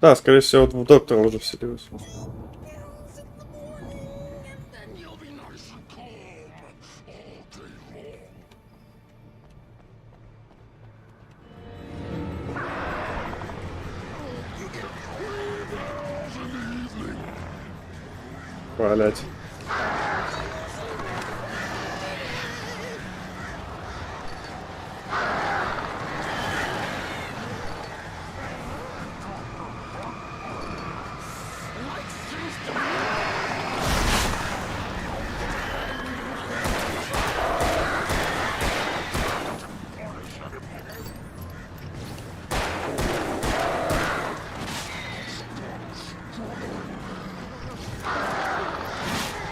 Да, скорее всего, вот в доктора уже вселилась. Блять.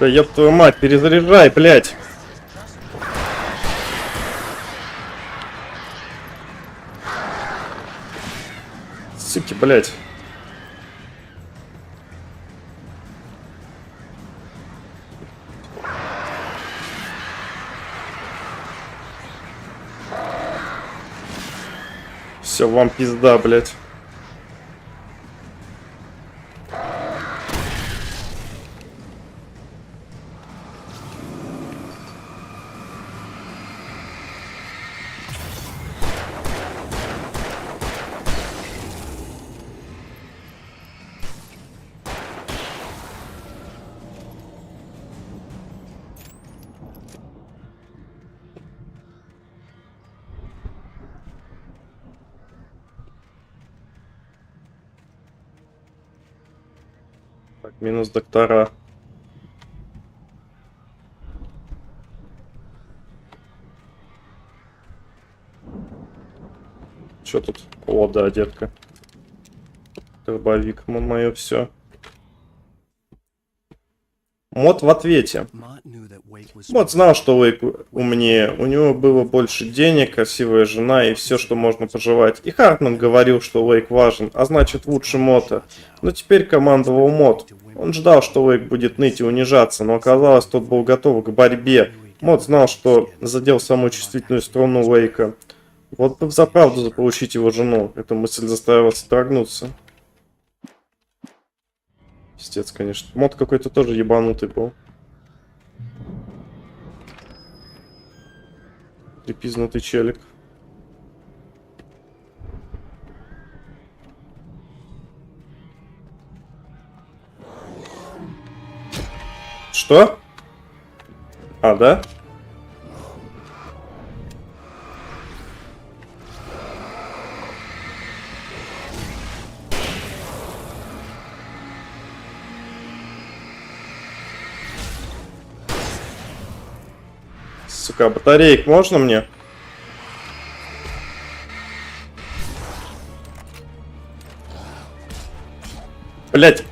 Да ёб твою мать, перезаряжай, блядь. Суки, блядь. Все, вам пизда, блядь. Так, минус доктора. Что тут? О, да, детка. Дробовик, мое все. Мод в ответе. Мод знал, что Уэйк умнее. У него было больше денег, красивая жена и все, что можно пожелать. И Хартман говорил, что Уэйк важен, а значит лучше Мота. Но теперь командовал Мод. Он ждал, что Уэйк будет ныть и унижаться, но оказалось, тот был готов к борьбе. Мод знал, что задел самую чувствительную струну Уэйка. Вот бы взаправду заполучить его жену. Эта мысль заставила содрогнуться. Пиздец, конечно. Мод какой-то тоже ебанутый был. Припизнутый челик. Что? А, да? Сука, батареек можно мне? Блять.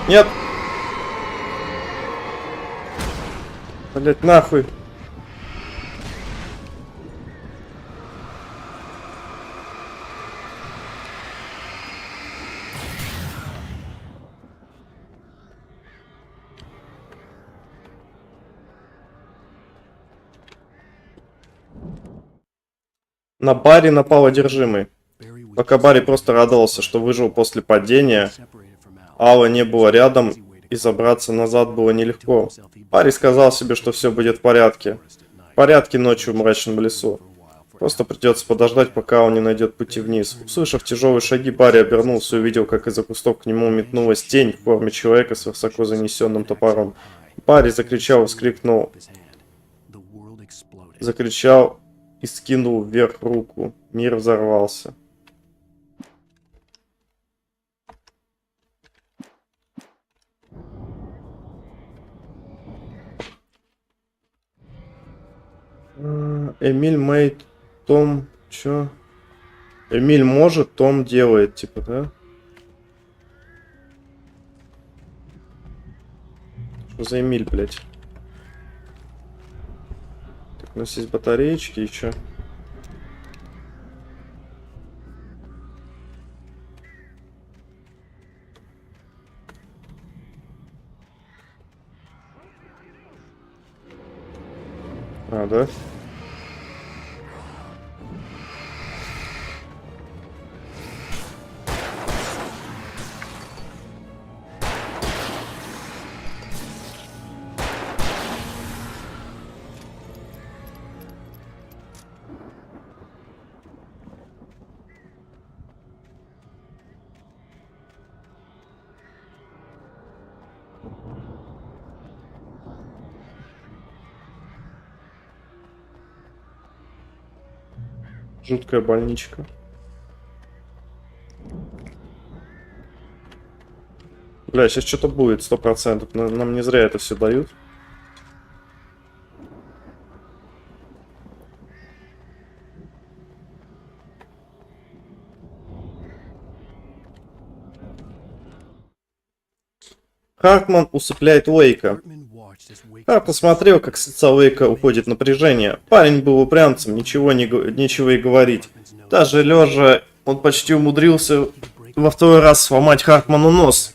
Нет. Блять, нахуй. На Барри напал одержимый. Пока Барри просто радовался, что выжил после падения, Алла не было рядом, и забраться назад было нелегко. Барри сказал себе, что все будет в порядке. В порядке ночью в мрачном лесу. Просто придется подождать, пока он не найдет пути вниз. Услышав тяжелые шаги, Барри обернулся и увидел, как из-за кустов к нему метнулась тень в форме человека с высоко занесенным топором. Барри закричал, вскрикнул. Закричал и скинул вверх руку. Мир взорвался. Эмиль Мэйд, Том, чё? Эмиль может, Том делает, типа, да? Что за Эмиль, блядь? Так, у нас есть батареечки и чё? А, да? Жуткая больничка. Бля, сейчас что-то будет, 100%. Нам не зря это все дают. Хартман усыпляет Уэйка. Хартман смотрел, как с лица Уэйка уходит напряжение. Парень был упрямцем, нечего и говорить. Даже лежа, он почти умудрился во второй раз сломать Хартману нос.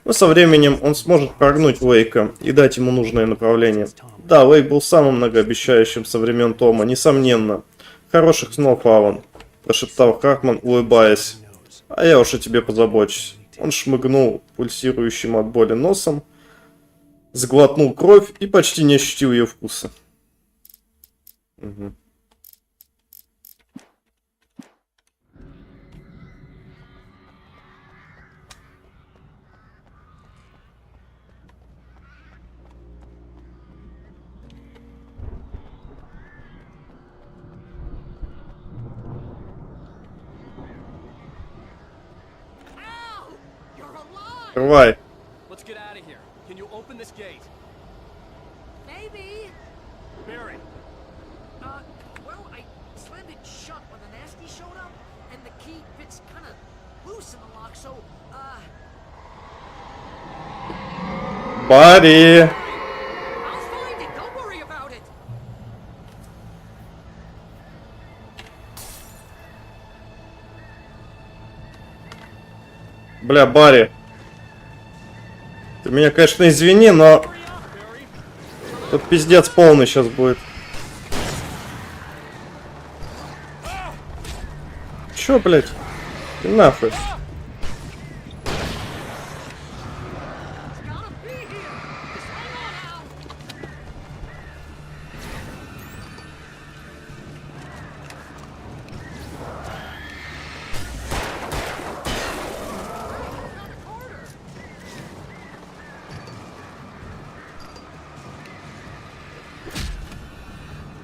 Но со временем он сможет прогнуть Уэйка и дать ему нужное направление. Да, Уэйк был самым многообещающим со времен Тома, несомненно. Хороших снов, Алан, прошептал Хартман, улыбаясь. А я уж о тебе позабочусь. Он шмыгнул пульсирующим от боли носом, сглотнул кровь и почти не ощутил ее вкуса. Угу. Открывай. Let's get out of here. Can you open this gate? Maybe. Barry. Well, I slammed it shut when the nasty showed up, and the key fits kind of loose in the lock, so, Барри. I'll find it. Don't worry about it. Бля, Барри. Ты меня, конечно, извини, но тут пиздец полный сейчас будет. Чё, блядь? Ты нахуй.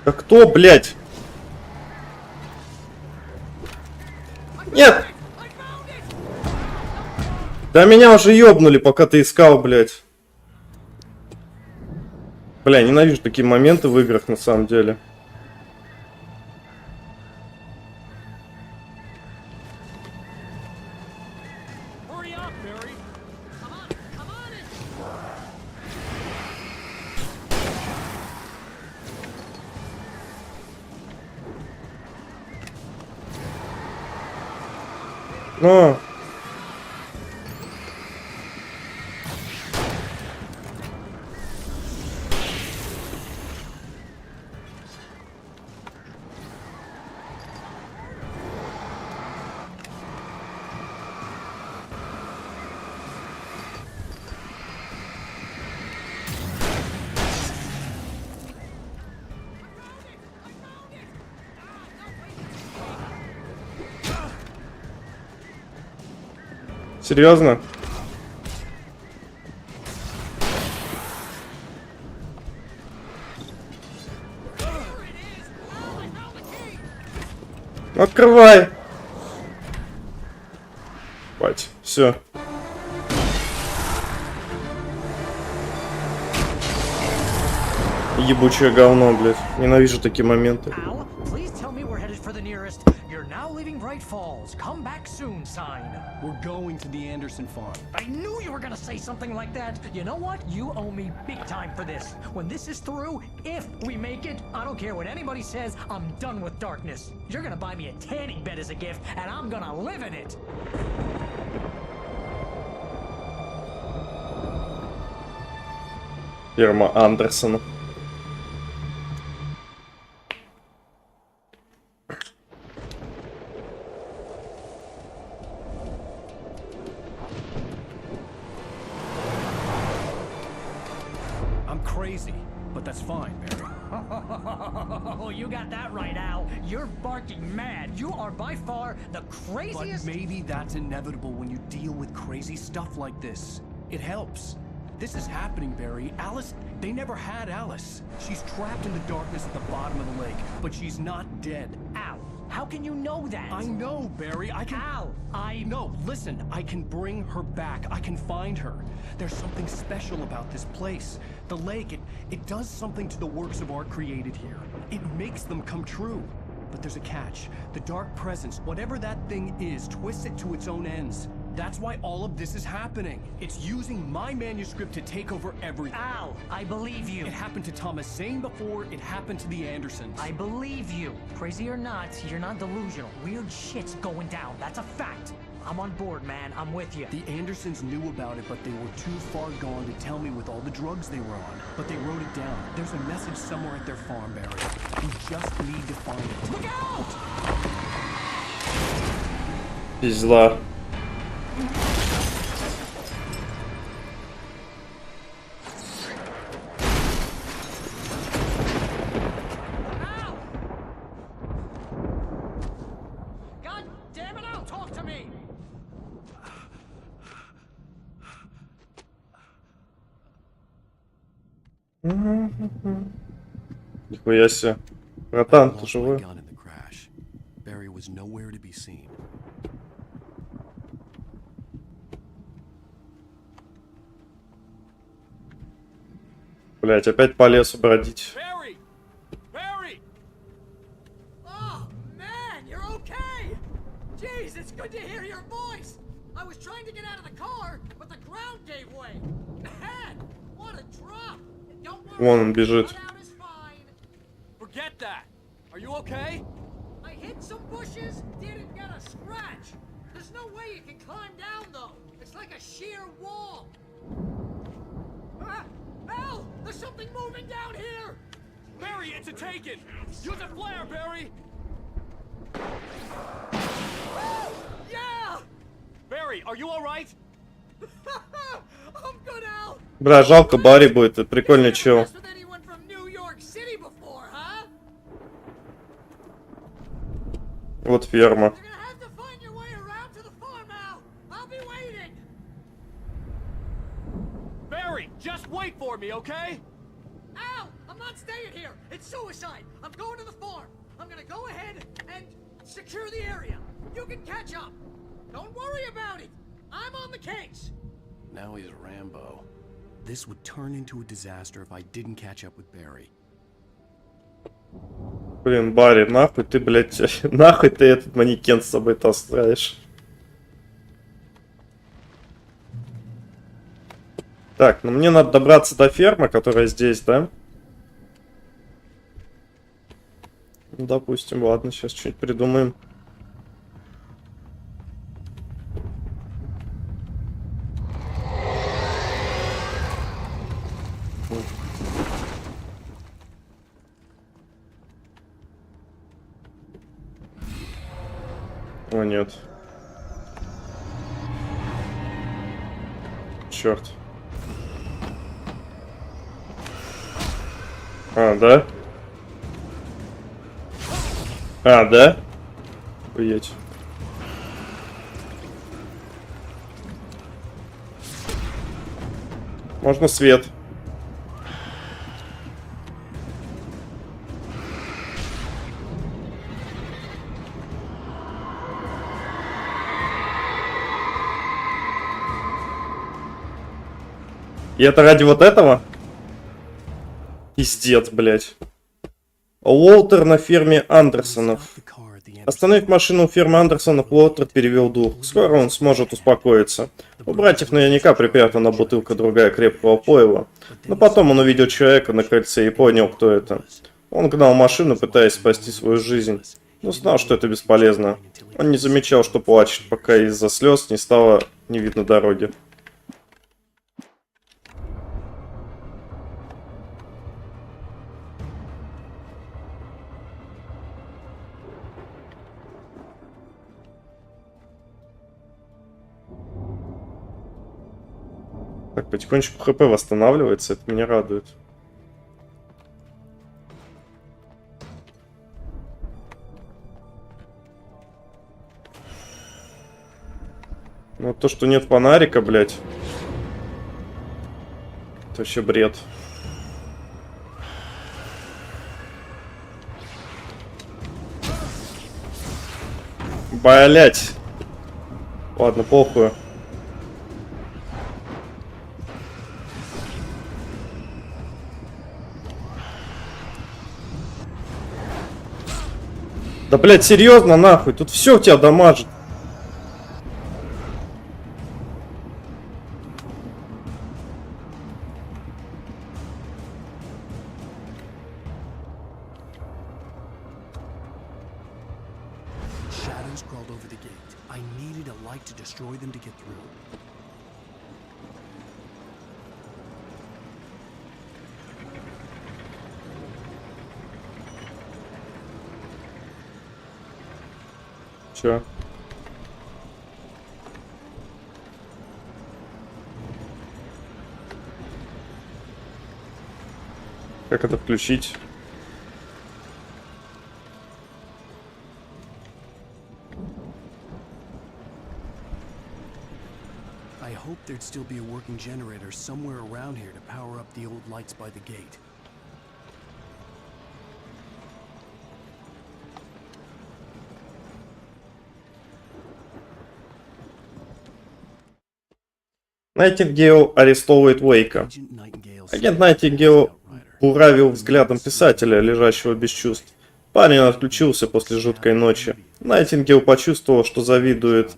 Да кто, блядь? Нет! Да меня уже ёбнули, пока ты искал, блядь. Бля, ненавижу такие моменты в играх, на самом деле. Но... Серьезно? Открывай! Хватит, все. Ебучее говно, блядь. Ненавижу такие моменты. Falls. Come back soon, sign. We're going to the Anderson farm. I knew you were gonna say something like that. You know what? You owe me big time for this. When this is through, if we make it, I don't care what anybody says, I'm done with darkness. You're gonna buy me a tanning bed as a gift, and I'm gonna live in it. Фирма Андерсона. Crazy, but that's fine, Barry. Oh, you got that right, Al. You're barking mad. You are by far the craziest... But maybe that's inevitable when you deal with crazy stuff like this. It helps. This is happening, Barry. Alice, they never had Alice. She's trapped in the darkness at the bottom of the lake, but she's not dead. Al, How can you know that? I know, Barry. I can... Al, No, listen. I can bring her back. I can find her. There's something special about this place. The lake, it does something to the works of art created here. It makes them come true. But there's a catch. The dark presence, whatever that thing is, twists it to its own ends. That's why all of this is happening. It's using my manuscript to take over everything. Al, I believe you. It happened to Thomas Zane before, it happened to the Andersons. I believe you. Crazy or not, you're not delusional. Weird shit's going down. That's a fact. I'm on board, man. I'm with you. The Andersons knew about it, but they were too far gone to tell me with all the drugs they were on. But they wrote it down. There's a message somewhere at their farm, Barry. We just need to find it. Look out! Пизда. God damn it, Al, talk to me! Нихуя себе. Братан, ты Lost my живой? gun in the crash. Barry was nowhere to be seen. Блять, опять по лесу бродить. Barry! Barry! Oh, man, you're okay! Jeez, it's good to hear your voice! I was trying to get out of the car, but the ground gave way. Man, what a drop! Don't worry, Вон он бежит. cut out is fine. Forget that! Are you okay? I hit some bushes, didn't get a scratch. There's no way you can climb down, though. It's like a sheer wall. Ah, Al, there's something moving down here! Barry, it's a taken! Use a flare, Barry! Yeah! Barry, are you alright? I'm good, Al. Бля, жалко Барри будет, это прикольный чел. Messed with anyone from New York City before, huh? Вот ферма. You're gonna have to find your way around to the farm, Al. I'll be waiting. Barry, just wait for me, okay? Al, I'm not staying here. It's suicide. I'm going to the farm. I'm gonna go ahead and secure the area. You can catch up. Don't worry about it. I'm on the case. Now he's Rambo. This would turn into a disaster if I didn't catch up with Barry. Блин, Барри, нахуй ты, блядь, нахуй ты этот манекен с собой таскаешь. Так, ну мне надо добраться до фермы, которая здесь, да? Ну, допустим, ладно, сейчас что-нибудь придумаем. О, нет. Черт. А, да? А, да? Охуеть. Можно свет. И это ради вот этого? Пиздец, блядь. Уолтер на ферме Андерсонов. Остановив машину у фермы Андерсонов, Уолтер перевел дух. Скоро он сможет успокоиться. У братьев наверняка припрятана бутылка другая крепкого пойла. Но потом он увидел человека на крыльце и понял, кто это. Он гнал машину, пытаясь спасти свою жизнь. Но знал, что это бесполезно. Он не замечал, что плачет, пока из-за слез не стало не видно дороги. Так, потихонечку ХП восстанавливается, это меня радует. Ну, то, что нет фонарика, блядь. Это вообще бред. Блять. Ладно, похуй. Да, блять, серьезно, нахуй? Тут все тебя дамажит. Shadows crawled over the gate. I needed a light to destroy them to get through. Чё? Как это включить? I hoped there'd still be a working generator somewhere around here to power up the old lights by the gate. Найтингейл арестовывает Уэйка. Агент Найтингейл буравил взглядом писателя, лежащего без чувств. Парень отключился после жуткой ночи. Найтингейл почувствовал, что завидует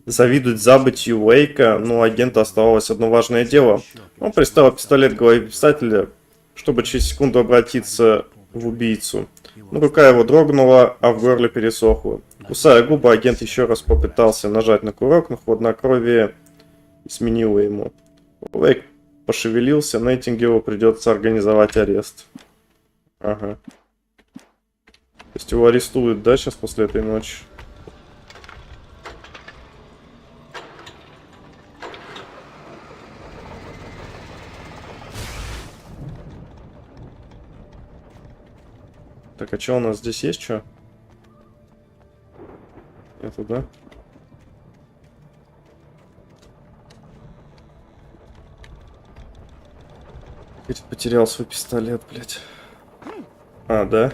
забытью Уэйка, но у агента оставалось одно важное дело. Он приставил пистолет к голове писателя, чтобы через секунду обратиться в убийцу. Но рука его дрогнула, а в горле пересохло. Кусая губы, агент еще раз попытался нажать на курок, но хладнокровие сменило ему. Уэйк пошевелился, Найтингейлу придется организовать арест. Ага. То есть его арестуют, да, сейчас после этой ночи? Так, а что у нас здесь есть, что? Это, да? Я потерял свой пистолет, блядь. А, да?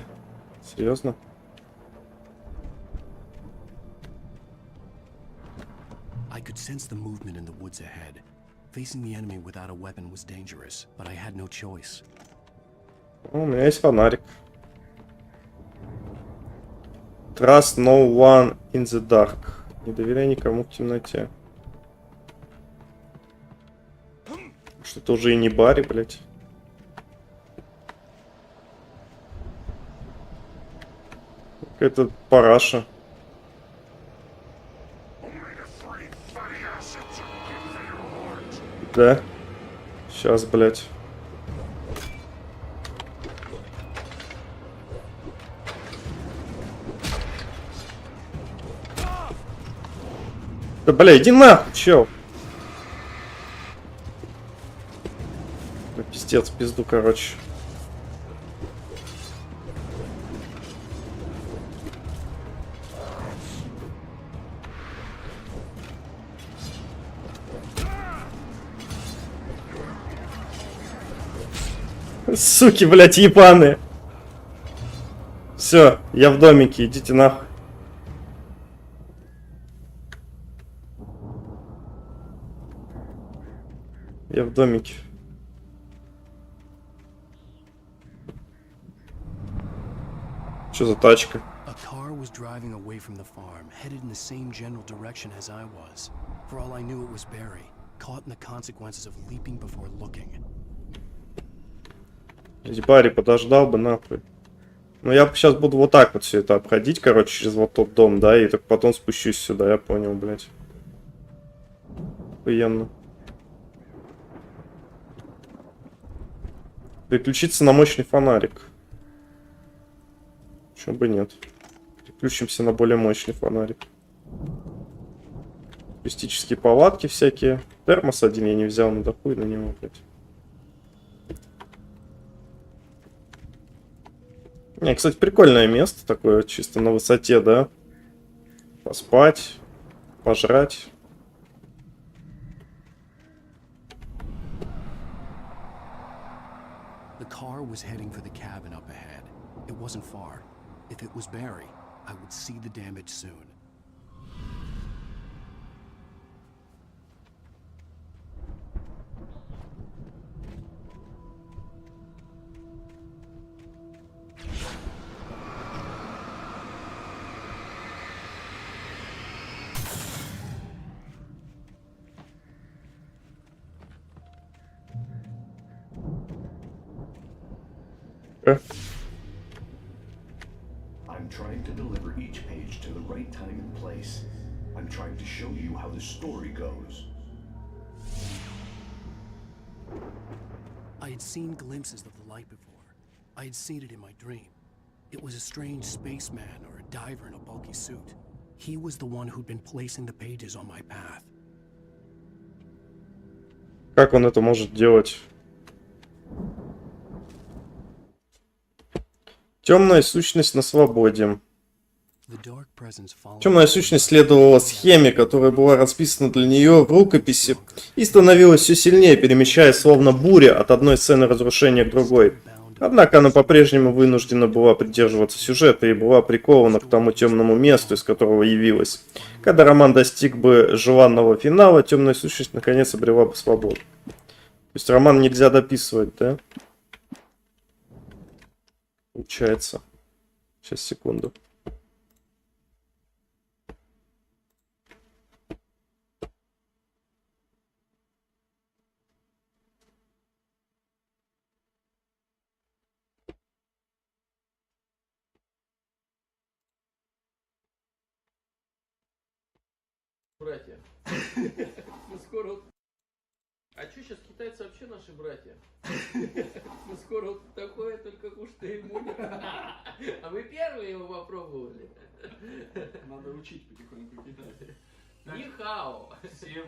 Серьезно? I could sense the movement in the woods ahead. Facing the enemy without a weapon was dangerous, but I had no choice. У меня есть фонарик. Trust no one in the dark. Не доверяй никому в темноте. Что-то уже и не Барри, блядь. Какая-то параша. Да. Сейчас, блядь. Да, бля, иди нахуй, чел. Да, пиздец, пизду, короче. Суки, блядь, ебаные. Все, я в домике, идите нахуй. Я в домике. Что за тачка? A car was driving away from the farm, headed in the same general direction as I was. For all I knew, it was Barry, caught in the consequences of leaping before looking. Здесь Барри подождал бы, нахуй. Ну, я сейчас буду вот так вот все это обходить, короче, через вот тот дом, да, и так потом спущусь сюда, я понял, блядь. Охуенно. Переключиться на мощный фонарик. Почему бы нет? Переключимся на более мощный фонарик. Туристические палатки всякие. Термос один я не взял, ну да хуй на него, блядь. Не, кстати, прикольное место такое, чисто на высоте, да? Поспать, пожрать. The car was heading for the cabin up ahead. It wasn't far. If it was Barry, I would see the damage soon. I'm trying to deliver each page to the right time and place. I'm trying to show you how the story goes. I had seen glimpses of the light before. I had seen it in my dream. It was a strange spaceman or a diver in a bulky suit. He was the one who'd been placing the pages on my path. Как он это может делать? Темная сущность на свободе. Темная сущность следовала схеме, которая была расписана для нее в рукописи, и становилась все сильнее, перемещаясь словно буря от одной сцены разрушения к другой. Однако она по-прежнему вынуждена была придерживаться сюжета и была прикована к тому темному месту, из которого явилась. Когда роман достиг бы желанного финала, темная сущность наконец обрела бы свободу. То есть роман нельзя дописывать, да? Получается. Сейчас, секунду. Братья. Мы скоро... А что сейчас китайцы вообще наши братья? Мы скоро такое только кушаем ему. А мы первые его попробовали. Надо учить потихоньку китайский. Нихао. Всем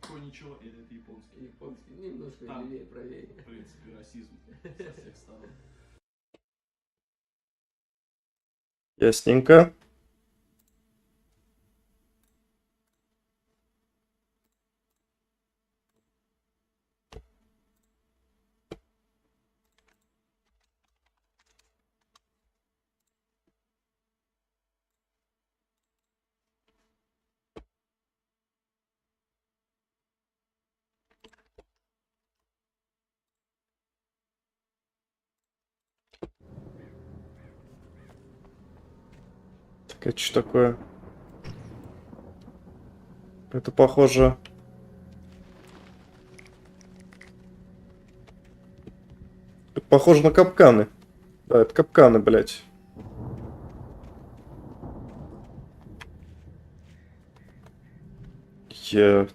коничего, или это японский? Японский, немножко левее, правее. В принципе, расизм со всех сторон. Ясненько. Это что такое? Это похоже... Это похоже на капканы. Да, это капканы, блядь.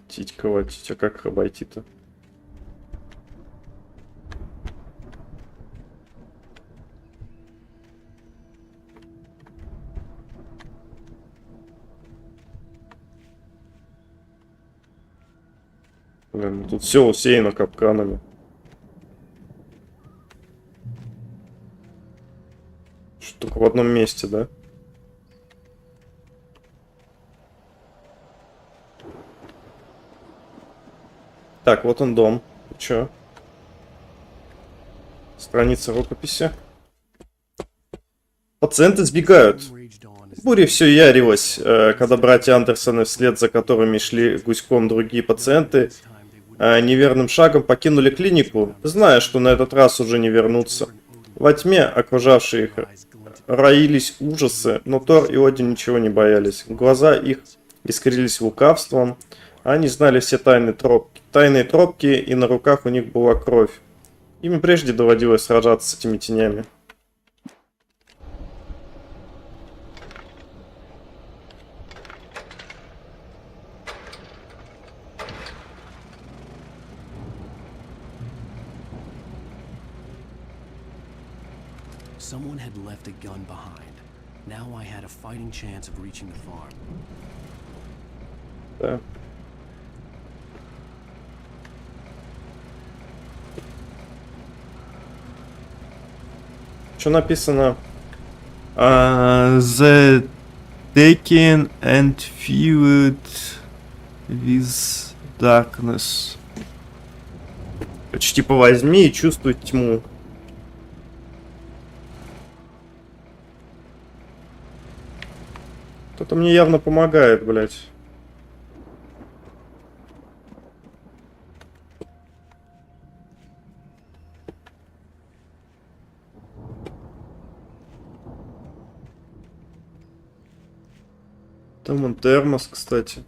Титька, а как их обойти-то? Блин, тут все усеяно капканами. Что только в одном месте, да? Так, вот он дом. Чё? Страница рукописи. Пациенты сбегают. Буря все ярилась, когда братья Андерсоны, вслед за которыми шли гуськом другие пациенты, неверным шагом покинули клинику, зная, что на этот раз уже не вернутся. Во тьме, окружавшей их, роились ужасы, но Тор и Один ничего не боялись. Глаза их искрились лукавством, а они знали все тайные тропки, и на руках у них была кровь. Им прежде доводилось сражаться с этими тенями. Someone had left a gun behind. Now I had a fighting chance of reaching the farm. Да. Что написано? The taken and filled with darkness. Типа возьми и чувствуй тьму. Кто-то мне явно помогает, блядь. Там он термос, кстати.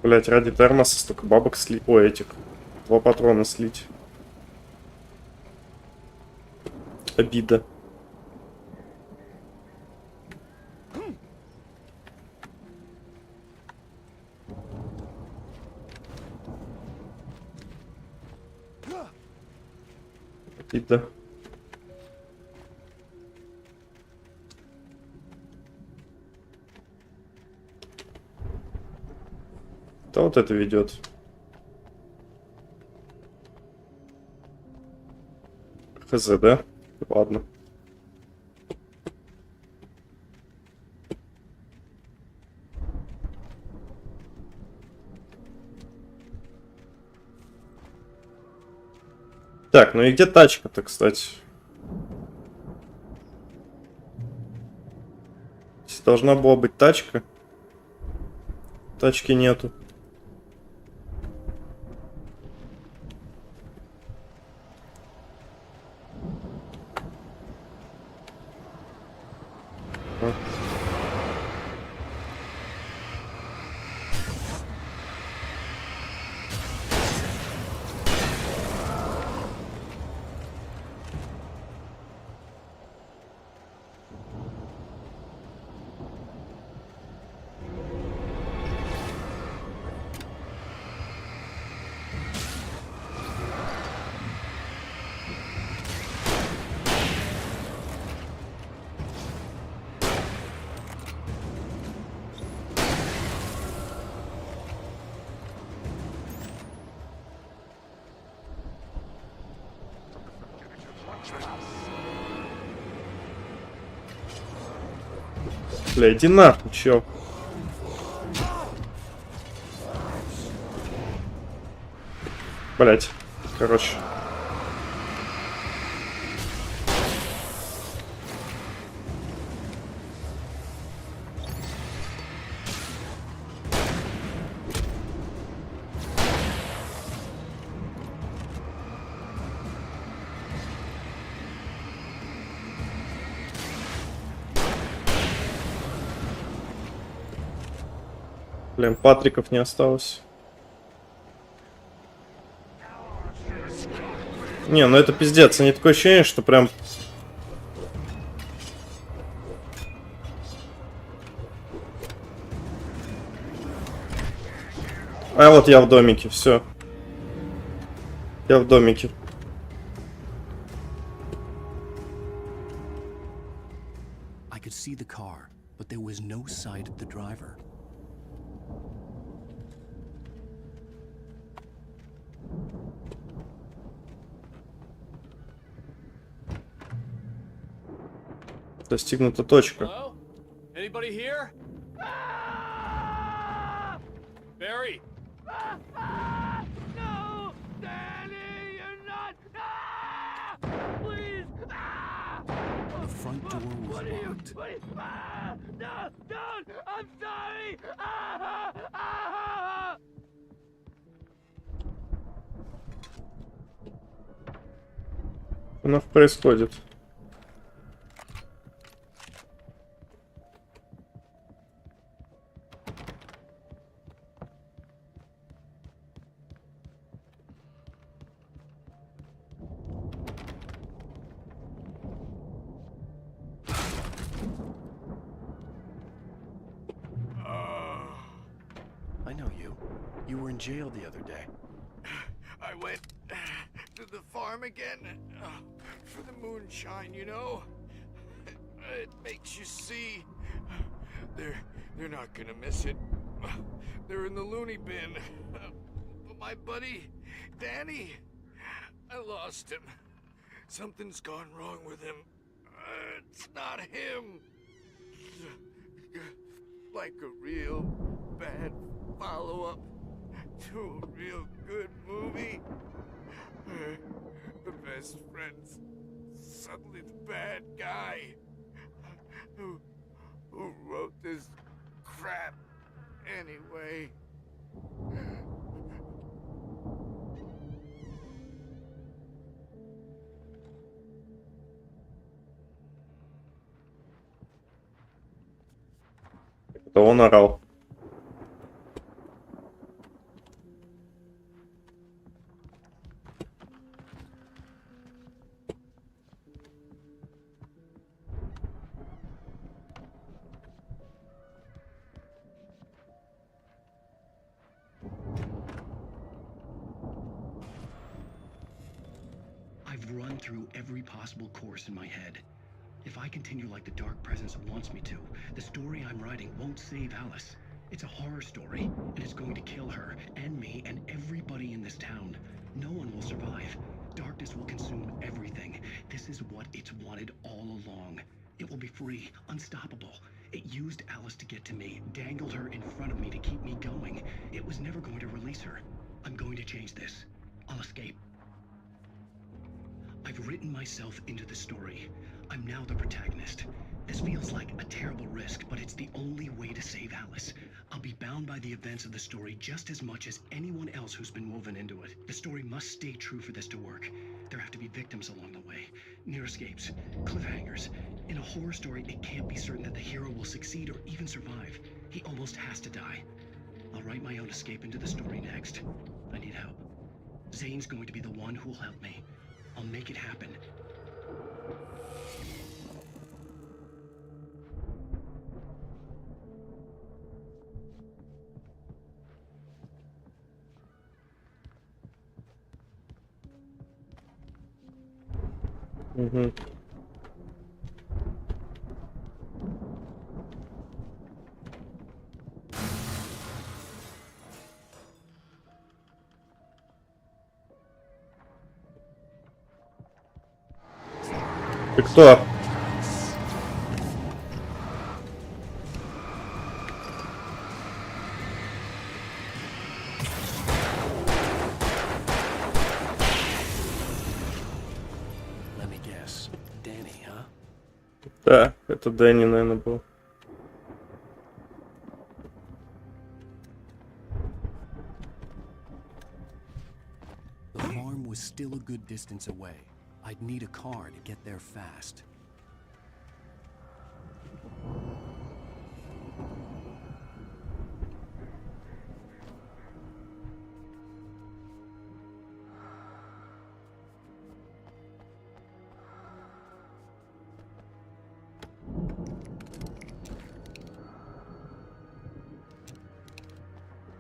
Блять, ради термоса столько бабок слить. Ой, этих. 2 патрона слить. Обида. Обида. Да вот это ведет. Хз, да? Ладно. Так, ну и где тачка-то, кстати? Здесь должна была быть тачка. Тачки нету. Бля, иди нахуй, чё? Блять, короче. Блин, Патриков не осталось. Не, ну это пиздец. Не такое ощущение, что прям... А вот я в домике, все. Я в домике. I could see the car, but there was no sight of the driver. Достигнута точка. Hello? Anybody here? Barry! No! Danny, you're not! Please! The front door was locked. No! Don't! I'm sorry! Что у нас происходит? I know you. You were in jail the other day. I went to the farm again for the moonshine, you know? It makes you see. They're not gonna miss it. They're in the loony bin. my buddy, Danny. I lost him. Something's gone wrong with him. It's not him. Like a real bad follow-up to a real good movie. The best friend's suddenly the bad guy. Who wrote this crap anyway? Это он орал. I've run through every possible course in my head. If I continue like the Dark Presence wants me to, the story I'm writing won't save Alice. It's a horror story, and it's going to kill her, and me, and everybody in this town. No one will survive. Darkness will consume everything. This is what it's wanted all along. It will be free, unstoppable. It used Alice to get to me, dangled her in front of me to keep me going. It was never going to release her. I'm going to change this. I'll escape. I've written myself into the story. I'm now the protagonist. This feels like a terrible risk, but it's the only way to save Alice. I'll be bound by the events of the story just as much as anyone else who's been woven into it. The story must stay true for this to work. There have to be victims along the way, near escapes, cliffhangers. In a horror story, it can't be certain that the hero will succeed or even survive. He almost has to die. I'll write my own escape into the story next. I need help. Zane's going to be the one who'll help me. I'll make it happen. Угу. Ты кто? Let me guess. Danny, huh? Да, это Дэнни, наверное, был. The farm was still a good distance away. I'd need a car to get there fast.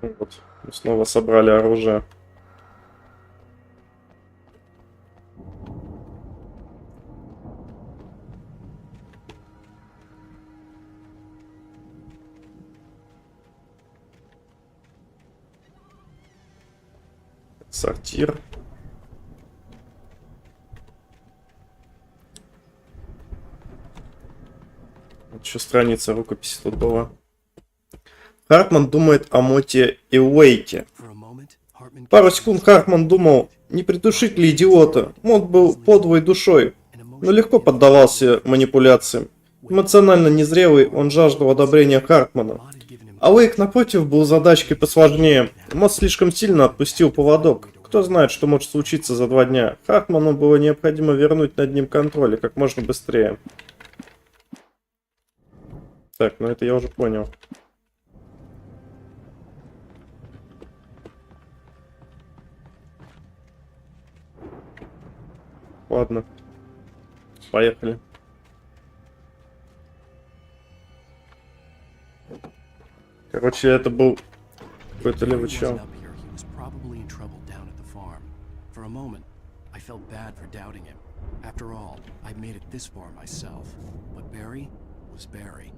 Вот, мы снова собрали оружие. Сортир. Вот еще страница рукописи тут была. Хартман думает о Моте и Уэйке. Пару секунд Хартман думал, не придушить ли идиота. Мот был подвой душой, но легко поддавался манипуляциям. Эмоционально незрелый, он жаждал одобрения Хартмана. А Уэйк, напротив, был задачкой посложнее. Мот слишком сильно отпустил поводок. Кто знает, что может случиться за 2 дня. Хартману было необходимо вернуть над ним контроль и как можно быстрее. Так, ну это я уже понял. Ладно. Поехали. Короче, это был какой-то левый чел. For a moment, I felt bad for doubting him. After all, I made it this far myself. But Barry was Barry.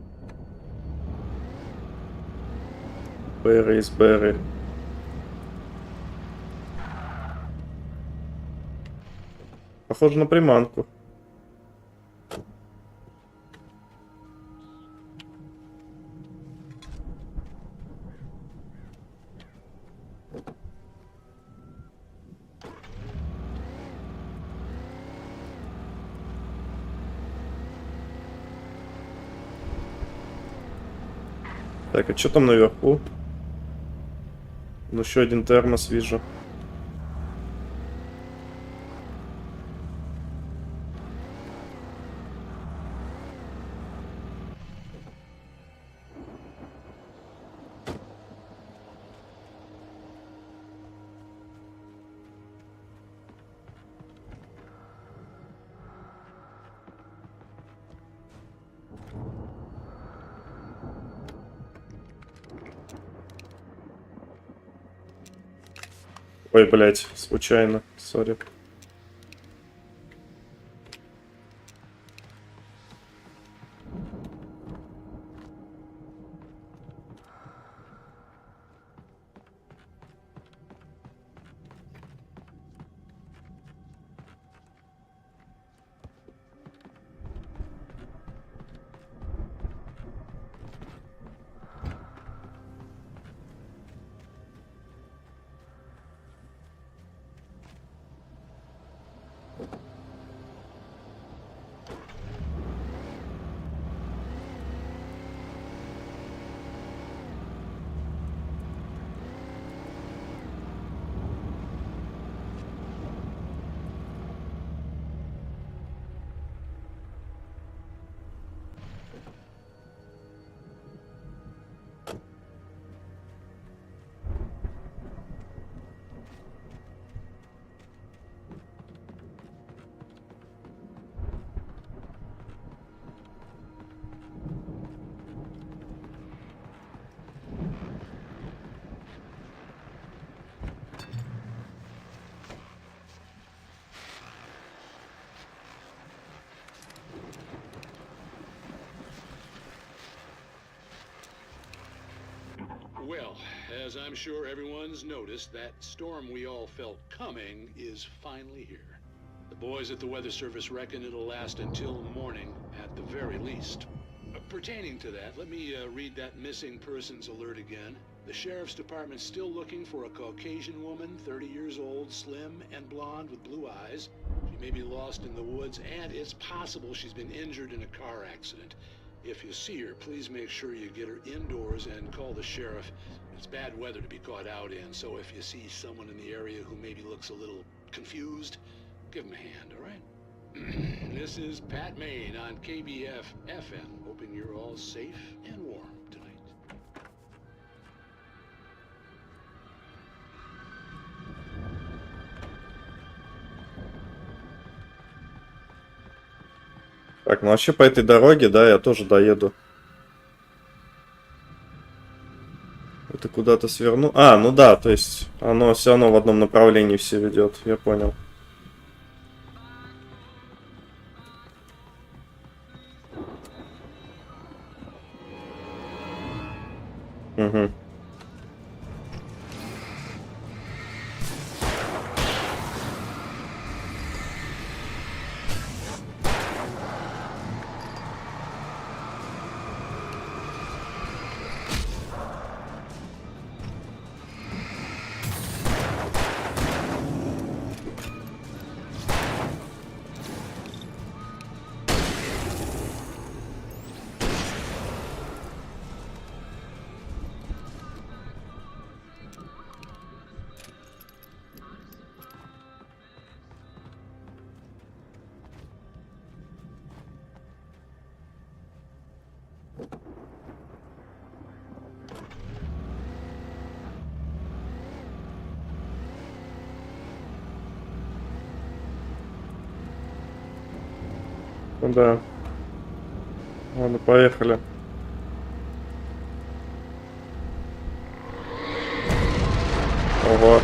Barry is Barry. Похоже на приманку. Так, а что там наверху? Ну, еще один термос вижу. Ой, блядь, случайно, сори. Well, as I'm sure everyone's noticed, that storm we all felt coming is finally here. The boys at the Weather Service reckon it'll last until morning at the very least. Pertaining to that, let me read that missing persons alert again. The Sheriff's Department's still looking for a Caucasian woman, 30 years old, slim and blonde with blue eyes. She may be lost in the woods, and it's possible she's been injured in a car accident. If you see her, please make sure you get her indoors and call the sheriff. It's bad weather to be caught out in, so if you see someone in the area who maybe looks a little confused, give him a hand, all right? This is Pat Maine on KBF FM, hoping you're all safe and warm tonight. Так, ну вообще по этой дороге, да, я тоже доеду. Это куда-то сверну. А, ну да, то есть оно все равно в одном направлении все ведет, я понял. Угу. Ну да. Ладно, поехали. Ого.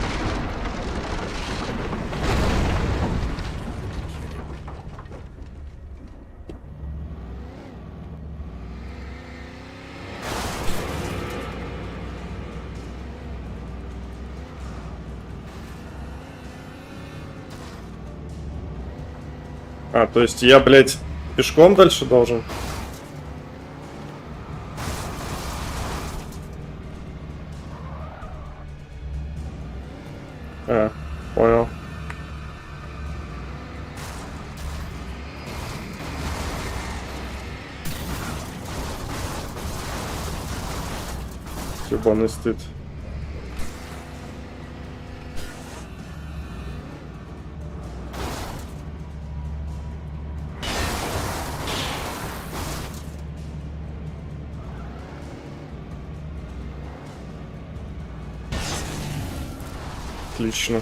А, то есть я, блядь, пешком дальше должен? А, понял. Ёбаный стыд. Отлично.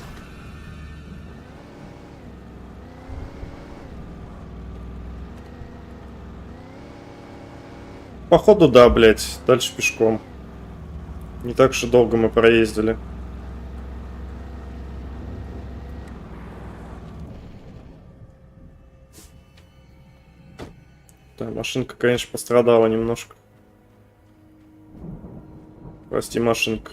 Походу, да, блядь. Дальше пешком. Не так уж и долго мы проездили. Да, машинка, конечно, пострадала немножко. Прости, машинка.